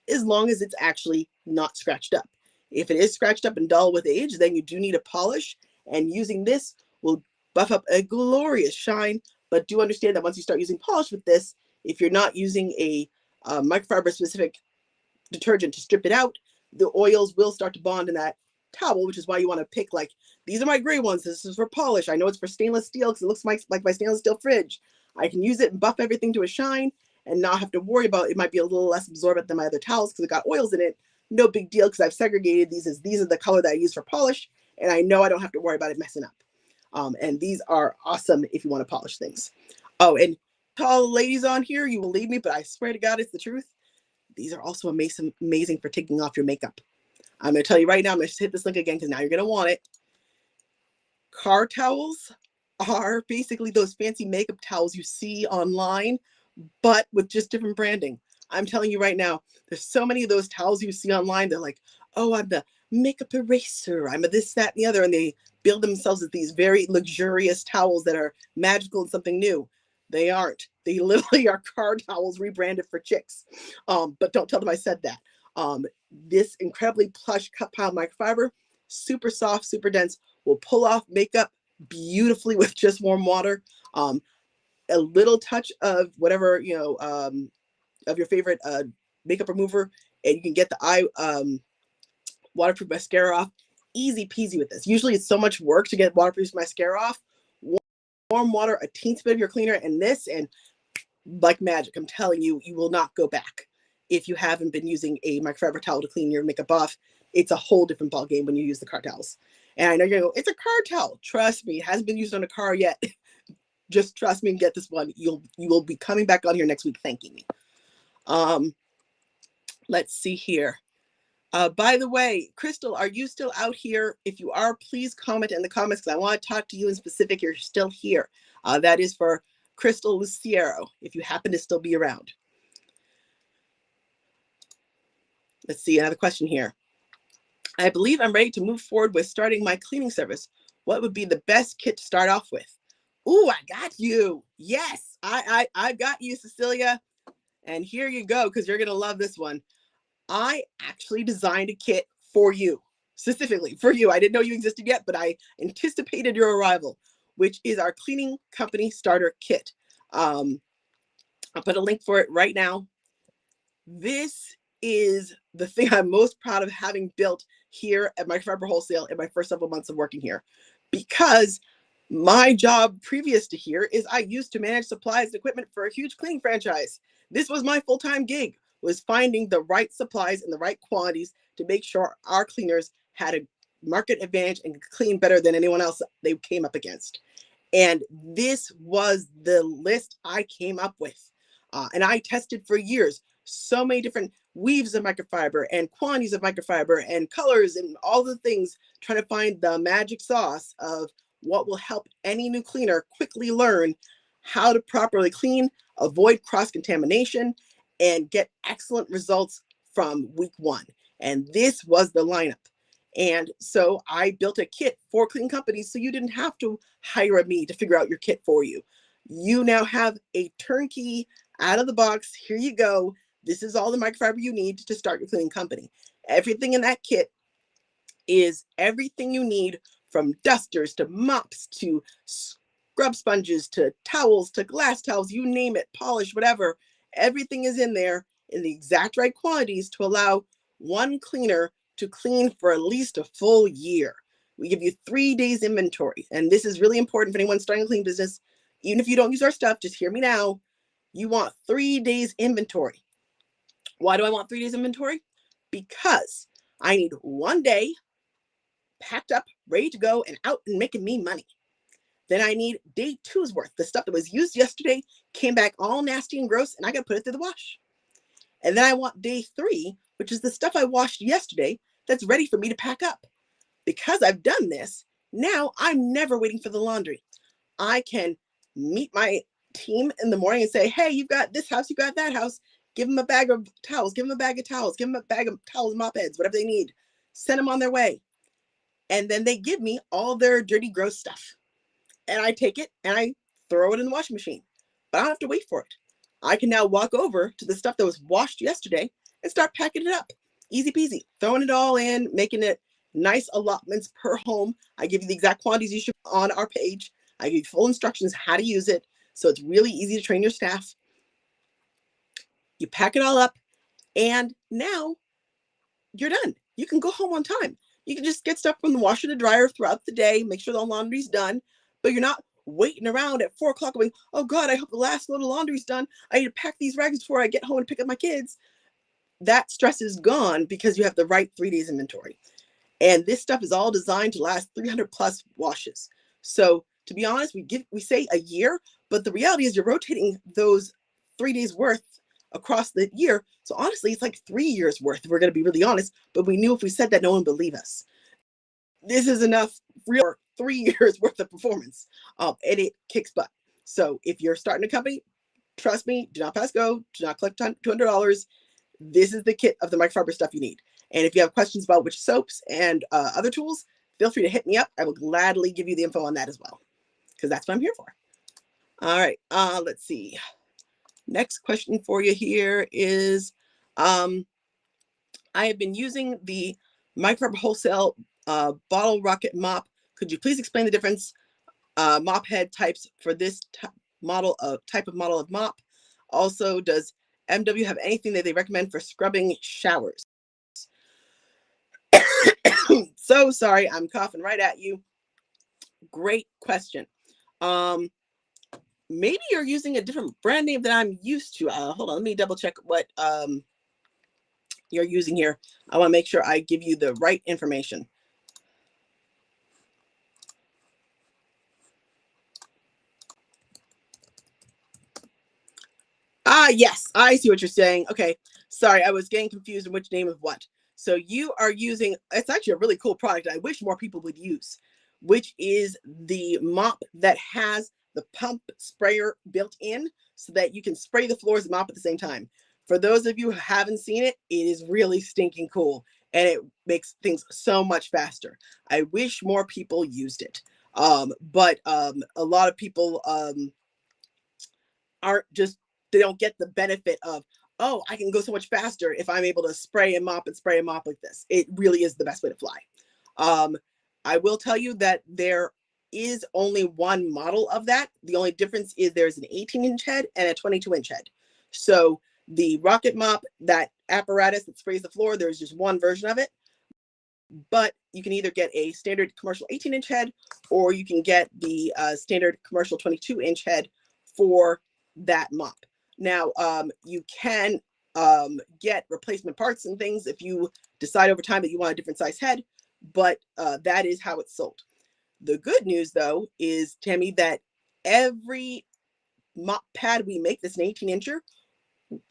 as long as it's actually not scratched up. If it is scratched up and dull with age, then you do need a polish, and using this will buff up a glorious shine. But do understand that once you start using polish with this, if you're not using a microfiber specific detergent to strip it out, the oils will start to bond in that towel, which is why you want to pick, like, these are my gray ones. This is for polish. I know it's for stainless steel because it looks like my stainless steel fridge. I can use it and buff everything to a shine. and not have to worry about it. Might be a little less absorbent than my other towels because it got oils in it. No big deal because I've segregated these as these are the color that I use for polish, and I know I don't have to worry about it messing up. And these are awesome if you want to polish things. Oh, and tall ladies on here, you will believe me, but I swear to God, it's the truth. These are also amazing for taking off your makeup. I'm going to tell you right now, I'm going to hit this link again because now you're going to want it. Car towels are basically those fancy makeup towels you see online, but with just different branding. I'm telling you right now, there's so many of those towels you see online. They're like, oh, I'm the makeup eraser. I'm a this, that, and the other. And they build themselves as these very luxurious towels that are magical and something new. They aren't. They literally are car towels rebranded for chicks. But don't tell them I said that. This incredibly plush cut pile microfiber, super soft, super dense, will pull off makeup beautifully with just warm water. A little touch of whatever, of your favorite makeup remover, and you can get the eye waterproof mascara off. Easy peasy with this. Usually it's so much work to get waterproof mascara off. Warm water, a teensy bit of your cleaner, and this, and like magic, I'm telling you, you will not go back. If you haven't been using a microfiber towel to clean your makeup off, it's a whole different ballgame when you use the car towels. And I know you're going to go, it's a car towel. Trust me, it hasn't been used on a car yet. Just trust me and get this one. You will be coming back on here next week thanking me. Let's see here. By the way, Crystal, are you still out here? If you are, please comment in the comments because I want to talk to you in specific. You're still here. That is for Crystal Luciero, if you happen to still be around. Let's see, another question here. I believe I'm ready to move forward with starting my cleaning service. What would be the best kit to start off with? Ooh, I got you. Yes, I got you, Cecilia. And here you go, because you're going to love this one. I actually designed a kit for you, specifically for you. I didn't know you existed yet, but I anticipated your arrival, which is our cleaning company starter kit. I'll put a link for it right now. This is the thing I'm most proud of having built here at Microfiber Wholesale in my first several months of working here, because my job previous to here is I used to manage supplies and equipment for a huge cleaning franchise. This was my full-time gig, was finding the right supplies and the right quantities to make sure our cleaners had a market advantage and could clean better than anyone else they came up against. And this was the list I came up with. And I tested for years so many different weaves of microfiber and quantities of microfiber and colors and all the things, trying to find the magic sauce of what will help any new cleaner quickly learn how to properly clean, avoid cross-contamination, and get excellent results from week one. And this was the lineup. And so I built a kit for cleaning companies so you didn't have to hire me to figure out your kit for you. You now have a turnkey, out of the box, here you go. This is all the microfiber you need to start your cleaning company. Everything in that kit is everything you need, from dusters to mops to scrub sponges to towels to glass towels, you name it, polish, whatever. Everything is in there in the exact right quantities to allow one cleaner to clean for at least a full year. We give you 3 days inventory. And this is really important for anyone starting a cleaning business. Even if you don't use our stuff, just hear me now. You want 3 days inventory. Why do I want 3 days inventory? Because I need 1 day packed up, ready to go and out and making me money. Then I need day 2's worth. The stuff that was used yesterday came back all nasty and gross, and I got to put it through the wash. And then I want day 3, which is the stuff I washed yesterday that's ready for me to pack up. Because I've done this, now I'm never waiting for the laundry. I can meet my team in the morning and say, hey, you've got this house, you got that house. Give them a bag of towels, give them a bag of towels, give them a bag of towels, mop heads, whatever they need. Send them on their way. And then they give me all their dirty, gross stuff. And I take it and I throw it in the washing machine. But I don't have to wait for it. I can now walk over to the stuff that was washed yesterday and start packing it up. Easy peasy. Throwing it all in, making it nice allotments per home. I give you the exact quantities you should on our page. I give you full instructions how to use it. So it's really easy to train your staff. You pack it all up and now you're done. You can go home on time. You can just get stuff from the washer to dryer throughout the day, make sure the laundry's done, but you're not waiting around at 4 o'clock going, oh God, I hope the last load of laundry's done. I need to pack these rags before I get home and pick up my kids. That stress is gone because you have the right 3 days inventory. And this stuff is all designed to last 300 plus washes. So to be honest, we say a year, but the reality is you're rotating those 3 days worth across the year. So honestly, it's like 3 years worth, if we're going to be really honest. But we knew if we said that, no one would believe us. This is enough for 3 years worth of performance, and it kicks butt. So if you're starting a company, trust me, do not pass go, do not collect $200. This is the kit of the microfiber stuff you need. And if you have questions about which soaps and other tools, feel free to hit me up. I will gladly give you the info on that as well, because that's what I'm here for. All right, let's see. Next question for you here is, I have been using the microfiber wholesale bottle rocket mop. Could you please explain the difference mop head types for this type of model of mop? Also, does MW have anything that they recommend for scrubbing showers? So sorry, I'm coughing right at you. Great question. Maybe you're using a different brand name than I'm used to. Hold on, let me double check what you're using here. I want to make sure I give you the right information. Yes, I see what you're saying. Okay, sorry, I was getting confused on which name of what. So you are using, it's actually a really cool product I wish more people would use, which is the mop that has the pump sprayer built in so that you can spray the floors and mop at the same time. For those of you who haven't seen it, it is really stinking cool and it makes things so much faster. I wish more people used it. But a lot of people aren't just, they don't get the benefit of, oh, I can go so much faster if I'm able to spray and mop like this. It really is the best way to fly. I will tell you that there is only one model of that. The only difference is there's an 18-inch head and a 22-inch head. So the rocket mop, that apparatus that sprays the floor, there's just one version of it. But you can either get a standard commercial 18-inch head or you can get the standard commercial 22-inch head for that mop. Now, you can get replacement parts and things if you decide over time that you want a different size head, but that is how it's sold. The good news, though, is, Tammy, that every mop pad we make that's an 18-incher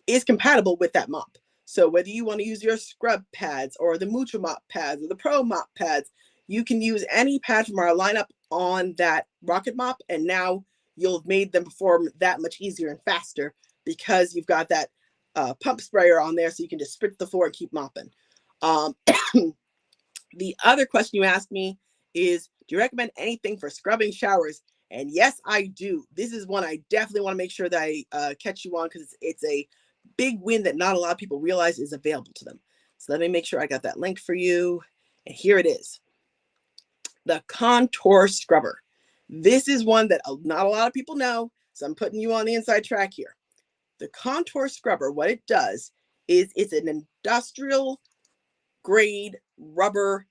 is compatible with that mop. So whether you want to use your scrub pads or the Mucho mop pads or the Pro mop pads, you can use any pad from our lineup on that rocket mop, and now you'll have made them perform that much easier and faster because you've got that pump sprayer on there, so you can just spritz the floor and keep mopping. The other question you asked me is, do you recommend anything for scrubbing showers? And yes, I do. This is one I definitely want to make sure that I catch you on, because it's a big win that not a lot of people realize is available to them. So let me make sure I got that link for you. And here it is. The Contour Scrubber. This is one that not a lot of people know, so I'm putting you on the inside track here. The Contour Scrubber, what it does is it's an industrial grade rubber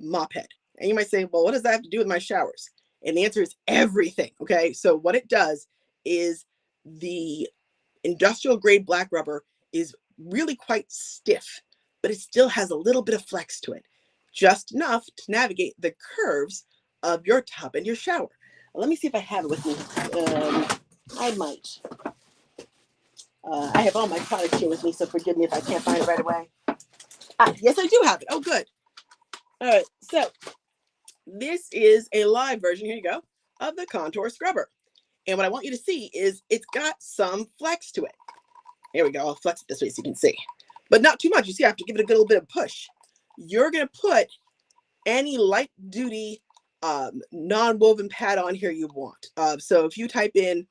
mop head. And you might say, well, what does that have to do with my showers? And the answer is everything. Okay, so what it does is the industrial grade black rubber is really quite stiff, but it still has a little bit of flex to it, just enough to navigate the curves of your tub and your shower. Let me see if I have it with me. I might. I have all my products here with me, so forgive me if I can't find it right away. Yes, I do have it. Oh, good. All right, so this is a live version, here you go, of the Contour Scrubber. And what I want you to see is it's got some flex to it. Here we go. I'll flex it this way so you can see. But not too much. You see, I have to give it a little bit of push. You're going to put any light-duty non-woven pad on here you want. So if you type in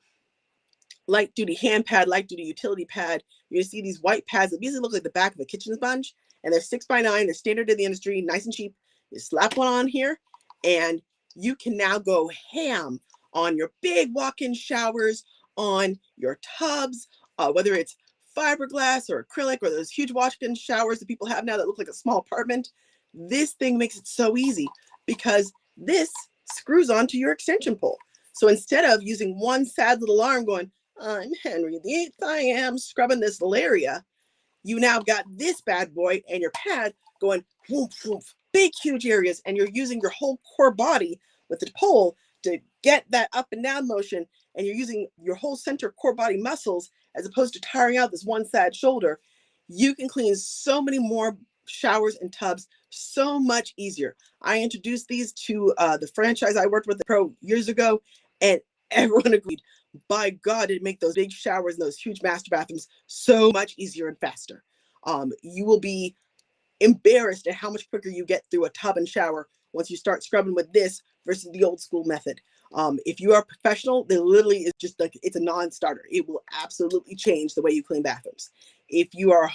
light-duty hand pad, light-duty utility pad, you're going to see these white pads that basically look like the back of a kitchen sponge. And they're 6x9. They're standard in the industry, nice and cheap. You slap one on here, and you can now go ham on your big walk-in showers, on your tubs, whether it's fiberglass or acrylic or those huge walk-in showers that people have now that look like a small apartment. This thing makes it so easy because this screws onto your extension pole. So instead of using one sad little arm going, I'm Henry VIII, I am scrubbing this little area, you now got this bad boy and your pad going whoof, whoof, big, huge areas, and you're using your whole core body with the pole to get that up and down motion, and you're using your whole center core body muscles as opposed to tiring out this one sad shoulder. You can clean so many more showers and tubs so much easier. I introduced these to the franchise I worked with the pro years ago, and everyone agreed. By God, it'd make those big showers and those huge master bathrooms so much easier and faster. You will be embarrassed at how much quicker you get through a tub and shower once you start scrubbing with this versus the old school method. If you are a professional, they literally is just like, it's a non-starter. It will absolutely change the way you clean bathrooms. If you are a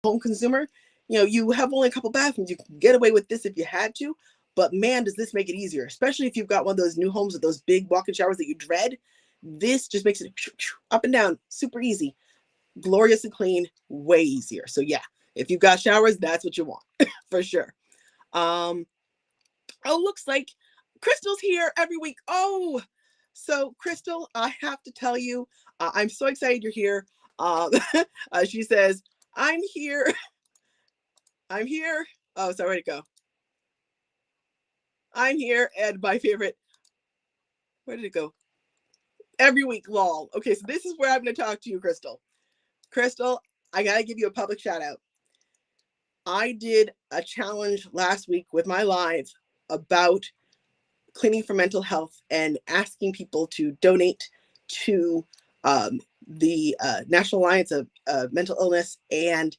home consumer, you have only a couple bathrooms. You can get away with this if you had to, but man, does this make it easier, especially if you've got one of those new homes with those big walk-in showers that you dread. This just makes it up and down, super easy, glorious and clean, way easier. So yeah, if you've got showers, that's what you want for sure. Oh, looks like Crystal's here every week. Oh, so Crystal, I have to tell you, I'm so excited you're here. She says, I'm here. I'm here. Oh, sorry, where'd it go? I'm here, and my favorite, where did it go? Every week, lol. Okay, so this is where I'm going to talk to you, Crystal. Crystal, I got to give you a public shout out. I did a challenge last week with my live about cleaning for mental health and asking people to donate to the National Alliance of Mental Illness. And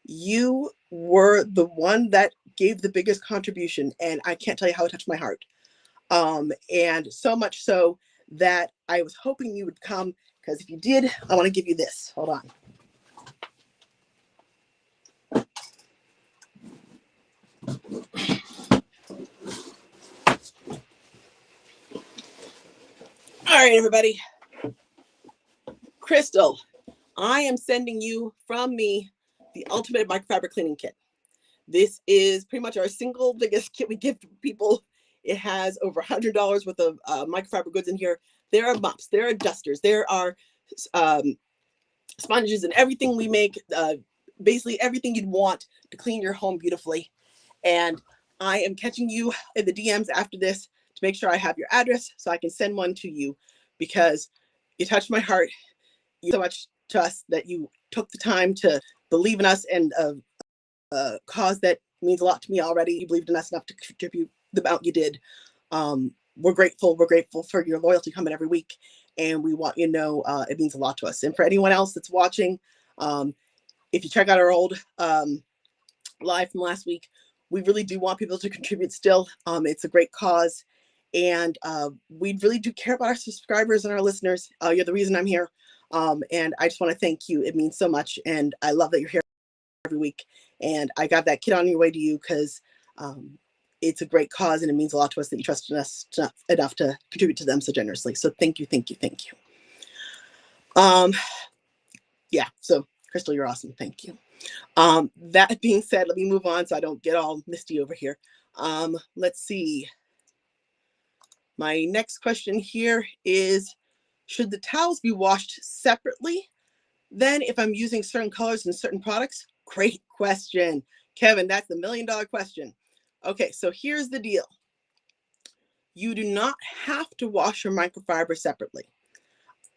you were the one that gave the biggest contribution. And I can't tell you how it touched my heart. And so much so that I was hoping you would come, because if you did, I want to give you this. Hold on. All right, everybody. Crystal, I am sending you from me the ultimate microfiber cleaning kit. This is pretty much our single biggest kit we give to people. It has over $100 worth of microfiber goods in here. There are mops, there are dusters, there are sponges, and everything we make, basically everything you'd want to clean your home beautifully. And I am catching you in the DMs after this to make sure I have your address so I can send one to you, because you touched my heart. You so much to us that you took the time to believe in us, and cause that means a lot to me already. You believed in us enough to contribute the amount you did. We're grateful. We're grateful for your loyalty coming every week, and we want you to know it means a lot to us. And for anyone else that's watching, if you check out our old live from last week, we really do want people to contribute still. It's a great cause, and we really do care about our subscribers and our listeners. You're the reason I'm here, and I just want to thank you. It means so much, and I love that you're here every week. And I got that kit on your way to you because it's a great cause, and it means a lot to us that you trusted us enough to contribute to them so generously. So thank you, thank you, thank you. Yeah, so Crystal, you're awesome. Thank you. That being said, let me move on so I don't get all misty over here. Let's see. My next question here is, should the towels be washed separately then if I'm using certain colors and certain products? Great question, Kevin. That's the $1 million question. Okay, so here's the deal. You do not have to wash your microfiber separately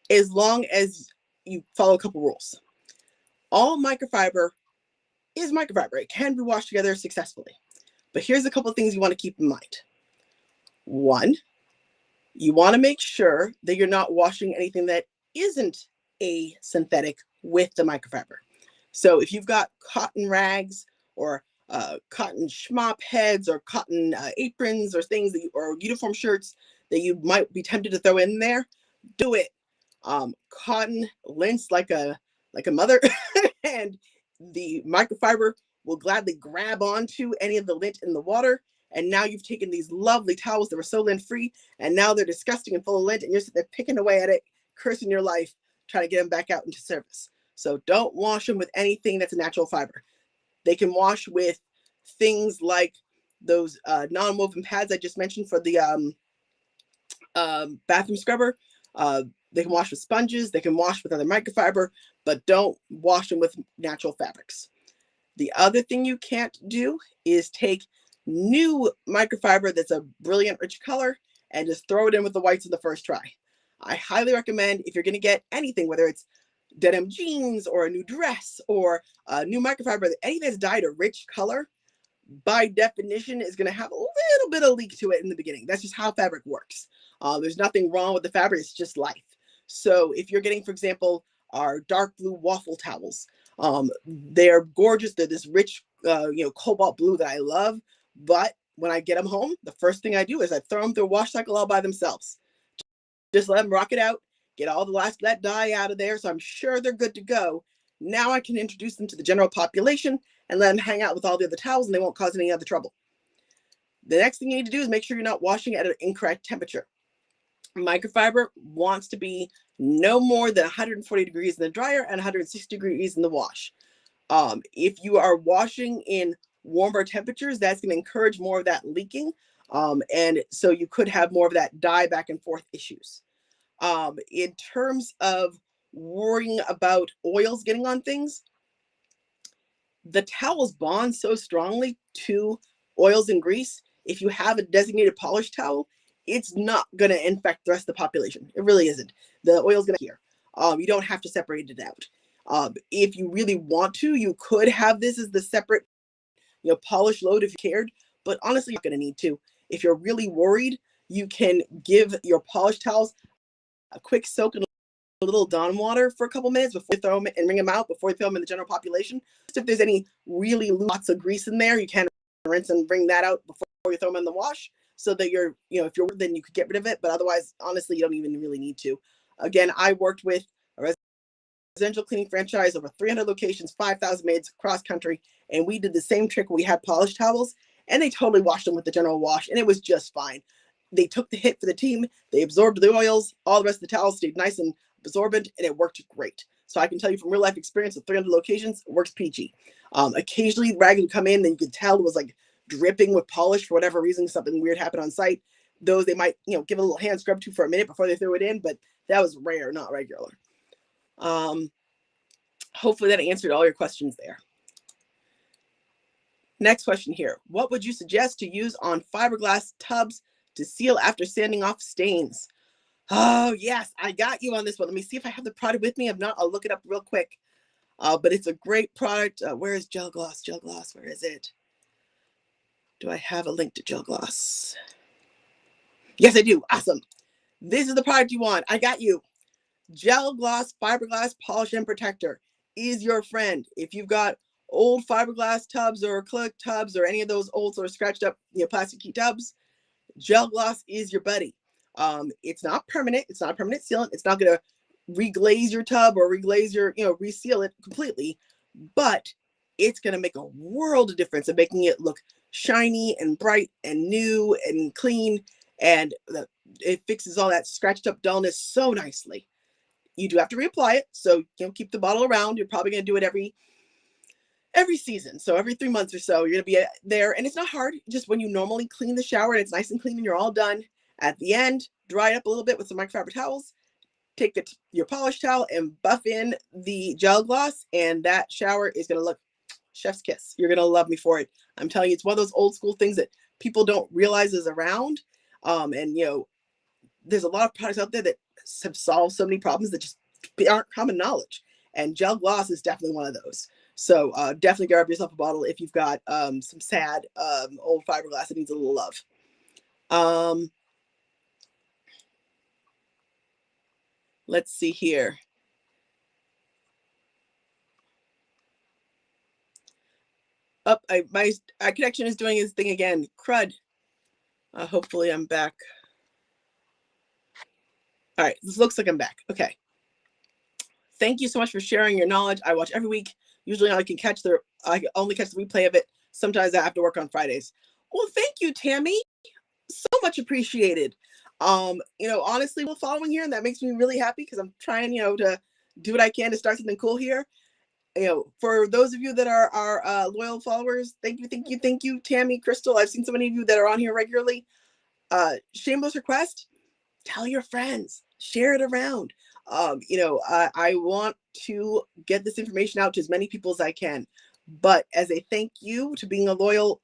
as long as you follow a couple rules. All microfiber is microfiber. It can be washed together successfully. But here's a couple of things you want to keep in mind. One, you want to make sure that you're not washing anything that isn't a synthetic with the microfiber. So if you've got cotton rags or cotton schmop heads or cotton aprons or things that or uniform shirts that you might be tempted to throw in there, do it. Cotton lints like a mother, and the microfiber will gladly grab onto any of the lint in the water. And now you've taken these lovely towels that were so lint free, and now they're disgusting and full of lint, and you're sitting there picking away at it, cursing your life, trying to get them back out into service. So don't wash them with anything that's a natural fiber. They can wash with things like those non-woven pads I just mentioned for the bathroom scrubber. They can wash with sponges. They can wash with other microfiber, but don't wash them with natural fabrics. The other thing you can't do is take new microfiber that's a brilliant rich color and just throw it in with the whites in the first try. I highly recommend, if you're going to get anything, whether it's denim jeans or a new dress or a new microfiber, anything that's dyed a rich color, by definition is going to have a little bit of leak to it in the beginning. That's just how fabric works. There's nothing wrong with the fabric. It's just life. So if you're getting, for example, our dark blue waffle towels, they're gorgeous. They're this rich, cobalt blue that I love. But when I get them home, the first thing I do is I throw them through a wash cycle all by themselves. Just let them rock it out, get all the last of that dye out of there. So I'm sure they're good to go. Now I can introduce them to the general population and let them hang out with all the other towels, and they won't cause any other trouble. The next thing you need to do is make sure you're not washing at an incorrect temperature. Microfiber wants to be no more than 140 degrees in the dryer and 160 degrees in the wash. If you are washing in warmer temperatures, that's going to encourage more of that leaking. And so you could have more of that dye back and forth issues. In terms of worrying about oils getting on things, the towels bond so strongly to oils and grease. If you have a designated polish towel, it's not going to infect the rest of the population. It really isn't. The oil's going to here. You don't have to separate it out. If you really want to, you could have this as the separate, polish load if you cared. But honestly, you're not going to need to. If you're really worried, you can give your polish towels a quick soak in a little Dawn water for a couple minutes before you throw them and wring them out before you throw them in the general population. Just if there's any really lots of grease in there, you can rinse and bring that out before you throw them in the wash, so that you're, if you're, then you could get rid of it. But otherwise, honestly, you don't even really need to. Again, I worked with a residential cleaning franchise, over 300 locations, 5,000 maids across country, and we did the same trick. We had polished towels, and they totally washed them with the general wash, and it was just fine. They took the hit for the team. They absorbed the oils. All the rest of the towels stayed nice and absorbent, and it worked great. So I can tell you from real life experience with 300 locations, it works peachy. Occasionally, rags would come in, and you could tell it was like dripping with polish for whatever reason. Something weird happened on site. Those they might, give a little hand scrub to for a minute before they threw it in, but that was rare, not regular. Hopefully that answered all your questions there. Next question here. What would you suggest to use on fiberglass tubs to seal after sanding off stains? Oh, yes, I got you on this one. Let me see if I have the product with me. If not, I'll look it up real quick. But it's a great product. Where is Gel Gloss? Gel Gloss, where is it? Do I have a link to Gel Gloss? Yes, I do. Awesome. This is the product you want. I got you. Gel Gloss Fiberglass Polish and Protector is your friend. If you've got old fiberglass tubs or acrylic tubs or any of those old sort of scratched up, plasticky tubs, Gel Gloss is your buddy. It's not permanent. It's not a permanent sealant. It's not going to reglaze your tub or reglaze your, reseal it completely, but it's going to make a world of difference in making it look shiny and bright and new and clean. And it fixes all that scratched up dullness so nicely. You do have to reapply it. So, keep the bottle around. You're probably going to do it every season. So every 3 months or so, you're going to be there. And it's not hard. Just when you normally clean the shower and it's nice and clean and you're all done, at the end, dry it up a little bit with some microfiber towels, take your polish towel and buff in the Gel Gloss, and that shower is going to look chef's kiss. You're going to love me for it. I'm telling you, it's one of those old school things that people don't realize is around. And, there's a lot of products out there that have solved so many problems that just aren't common knowledge. And Gel Gloss is definitely one of those. So definitely grab yourself a bottle if you've got some sad old fiberglass that needs a little love. Let's see here. My connection is doing its thing again. Crud. Hopefully I'm back. All right, this looks like I'm back. Okay. Thank you so much for sharing your knowledge. I watch every week. Usually I can only catch the replay of it. Sometimes I have to work on Fridays. Well, thank you, Tammy. So much appreciated. Honestly, we're following here, and that makes me really happy because I'm trying, to do what I can to start something cool here. For those of you that are loyal followers, thank you, Tammy, Crystal. I've seen so many of you that are on here regularly. Shameless request. tell your friends, share it around. I want to get this information out to as many people as I can. But as a thank you to being a loyal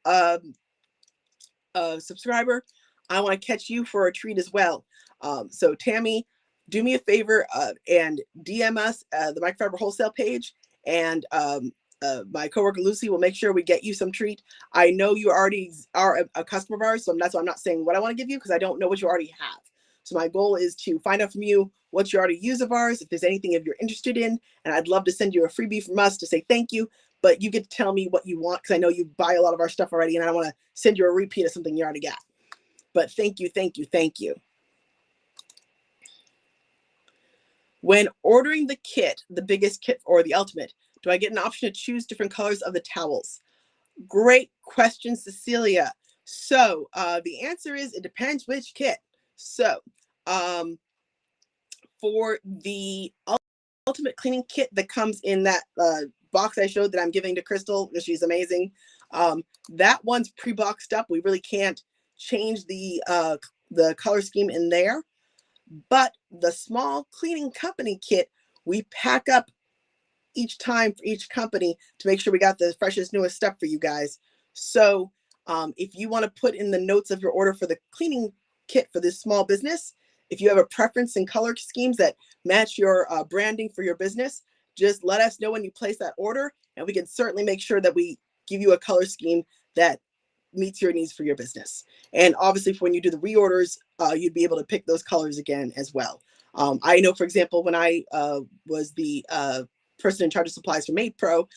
subscriber, I want to catch you for a treat as well. So Tammy, do me a favor and DM us the microfiber wholesale page, and my coworker Lucy will make sure we get you some treat. I know you already are a customer of ours, so that's why I'm not saying what I want to give you, because I don't know what you already have. So my goal is to find out from you what you already use of ours, if there's anything if you're interested in, and I'd love to send you a freebie from us to say thank you. But you get to tell me what you want, because I know you buy a lot of our stuff already, and I don't want to send you a repeat of something you already got. But thank you, thank you, thank you. When ordering the kit, the biggest kit or the ultimate, do I get an option to choose different colors of the towels? Great question, Cecilia. So the answer is it depends which kit. So for the ultimate cleaning kit that comes in that box I showed that I'm giving to Crystal, because she's amazing, that one's pre-boxed up. We really can't change the color scheme in there. But the small cleaning company kit, we pack up each time for each company to make sure we got the freshest, newest stuff for you guys. So if you want to put in the notes of your order for the cleaning kit for this small business, if you have a preference in color schemes that match your branding for your business, just let us know when you place that order, and we can certainly make sure that we give you a color scheme that meets your needs for your business. And obviously, for when you do the reorders, you'd be able to pick those colors again as well. I know, for example, when I was the person in charge of supplies for Made Pro,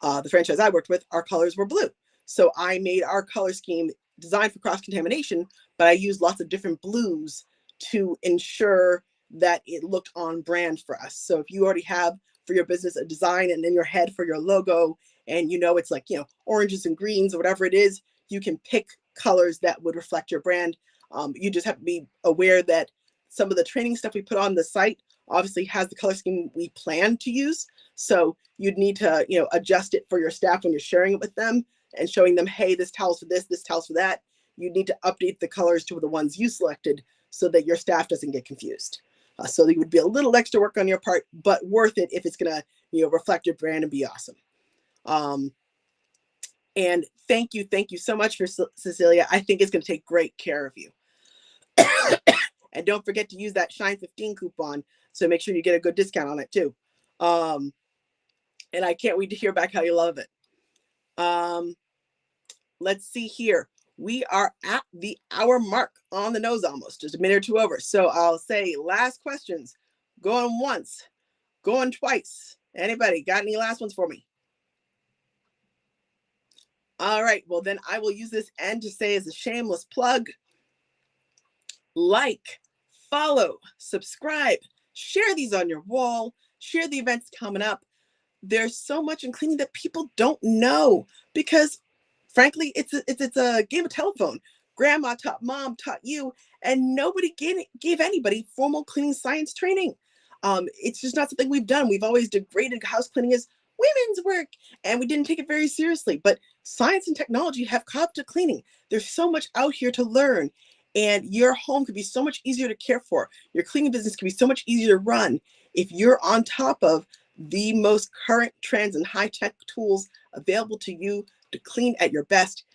the franchise I worked with, our colors were blue. So I made our color scheme designed for cross-contamination, but I used lots of different blues to ensure that it looked on brand for us. So if you already have for your business a design and in your head for your logo, and it's like, oranges and greens or whatever it is, you can pick colors that would reflect your brand. You just have to be aware that some of the training stuff we put on the site obviously has the color scheme we plan to use. So you'd need to, adjust it for your staff when you're sharing it with them and showing them, hey, this towel's for this towel's for that. You need to update the colors to the ones you selected so that your staff doesn't get confused. So there would be a little extra work on your part, but worth it if it's going to, reflect your brand and be awesome. And thank you so much for Cecilia. I think it's going to take great care of you. And don't forget to use that Shine 15 coupon, so make sure you get a good discount on it too. And I can't wait to hear back how you love it. Let's see here. We are at the hour mark, on the nose almost, just a minute or two over. So I'll say last questions. Going once, going twice. Anybody got any last ones for me? All right, well then I will use this end to say as a shameless plug, like, follow, subscribe, share these on your wall, share the events coming up. There's so much in cleaning that people don't know, because frankly, it's a game of telephone. Grandma taught mom, taught you, and nobody gave anybody formal cleaning science training. It's just not something we've done. We've always degraded house cleaning as women's work, and we didn't take it very seriously. But science and technology have caught up to cleaning. There's so much out here to learn, and your home could be so much easier to care for. Your cleaning business could be so much easier to run if you're on top of the most current trends and high-tech tools available to you to clean at your best,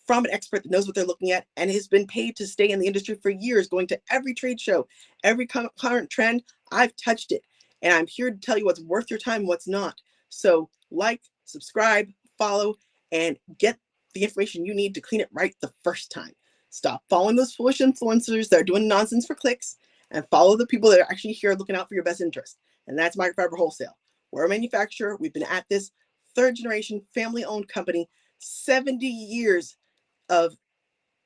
from an expert that knows what they're looking at and has been paid to stay in the industry for years, going to every trade show, every current trend. I've touched it, and I'm here to tell you what's worth your time and what's not. So like, subscribe, follow, and get the information you need to clean it right the first time. Stop following those foolish influencers that are doing nonsense for clicks, and follow the people that are actually here looking out for your best interest. And that's Microfiber Wholesale. We're a manufacturer. We've been at this, third generation, family owned company, 70 years of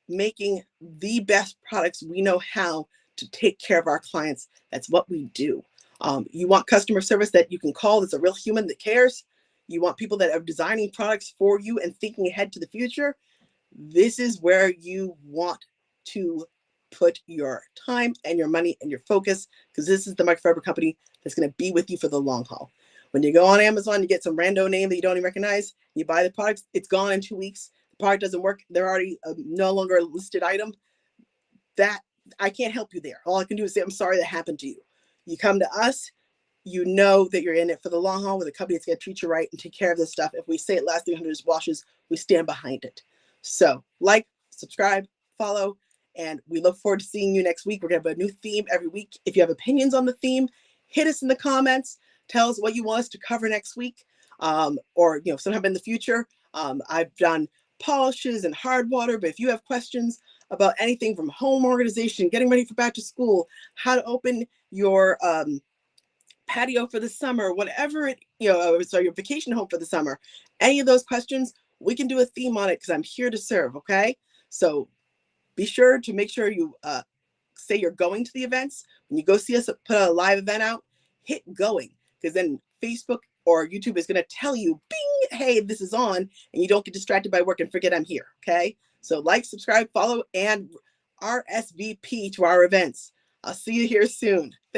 making the best products we know how to take care of our clients. That's what we do. You want customer service that you can call, that's a real human that cares. You want people that are designing products for you and thinking ahead to the future. This is where you want to put your time and your money and your focus, because this is the microfiber company that's going to be with you for the long haul. When you go on Amazon, you get some rando name that you don't even recognize, you buy the products, it's gone in 2 weeks. The product doesn't work, they're already no longer a listed item. That I can't help you there. All I can do is say, I'm sorry that happened to you. You come to us, you know that you're in it for the long haul with a company that's going to treat you right and take care of this stuff. If we say it lasts 300 washes, we stand behind it. So like, subscribe, follow, and we look forward to seeing you next week. We're going to have a new theme every week. If you have opinions on the theme, hit us in the comments. Tell us what you want us to cover next week, or sometime in the future. I've done polishes and hard water, but if you have questions about anything from home organization, getting ready for back to school, how to open your patio for the summer, whatever your vacation home for the summer, any of those questions, we can do a theme on it because I'm here to serve. Okay. So be sure to make sure you say you're going to the events. When you go see us put a live event out, hit going, because then Facebook or YouTube is going to tell you, bing, hey, this is on, and you don't get distracted by work and forget I'm here. Okay. So like, subscribe, follow, and RSVP to our events. I'll see you here soon.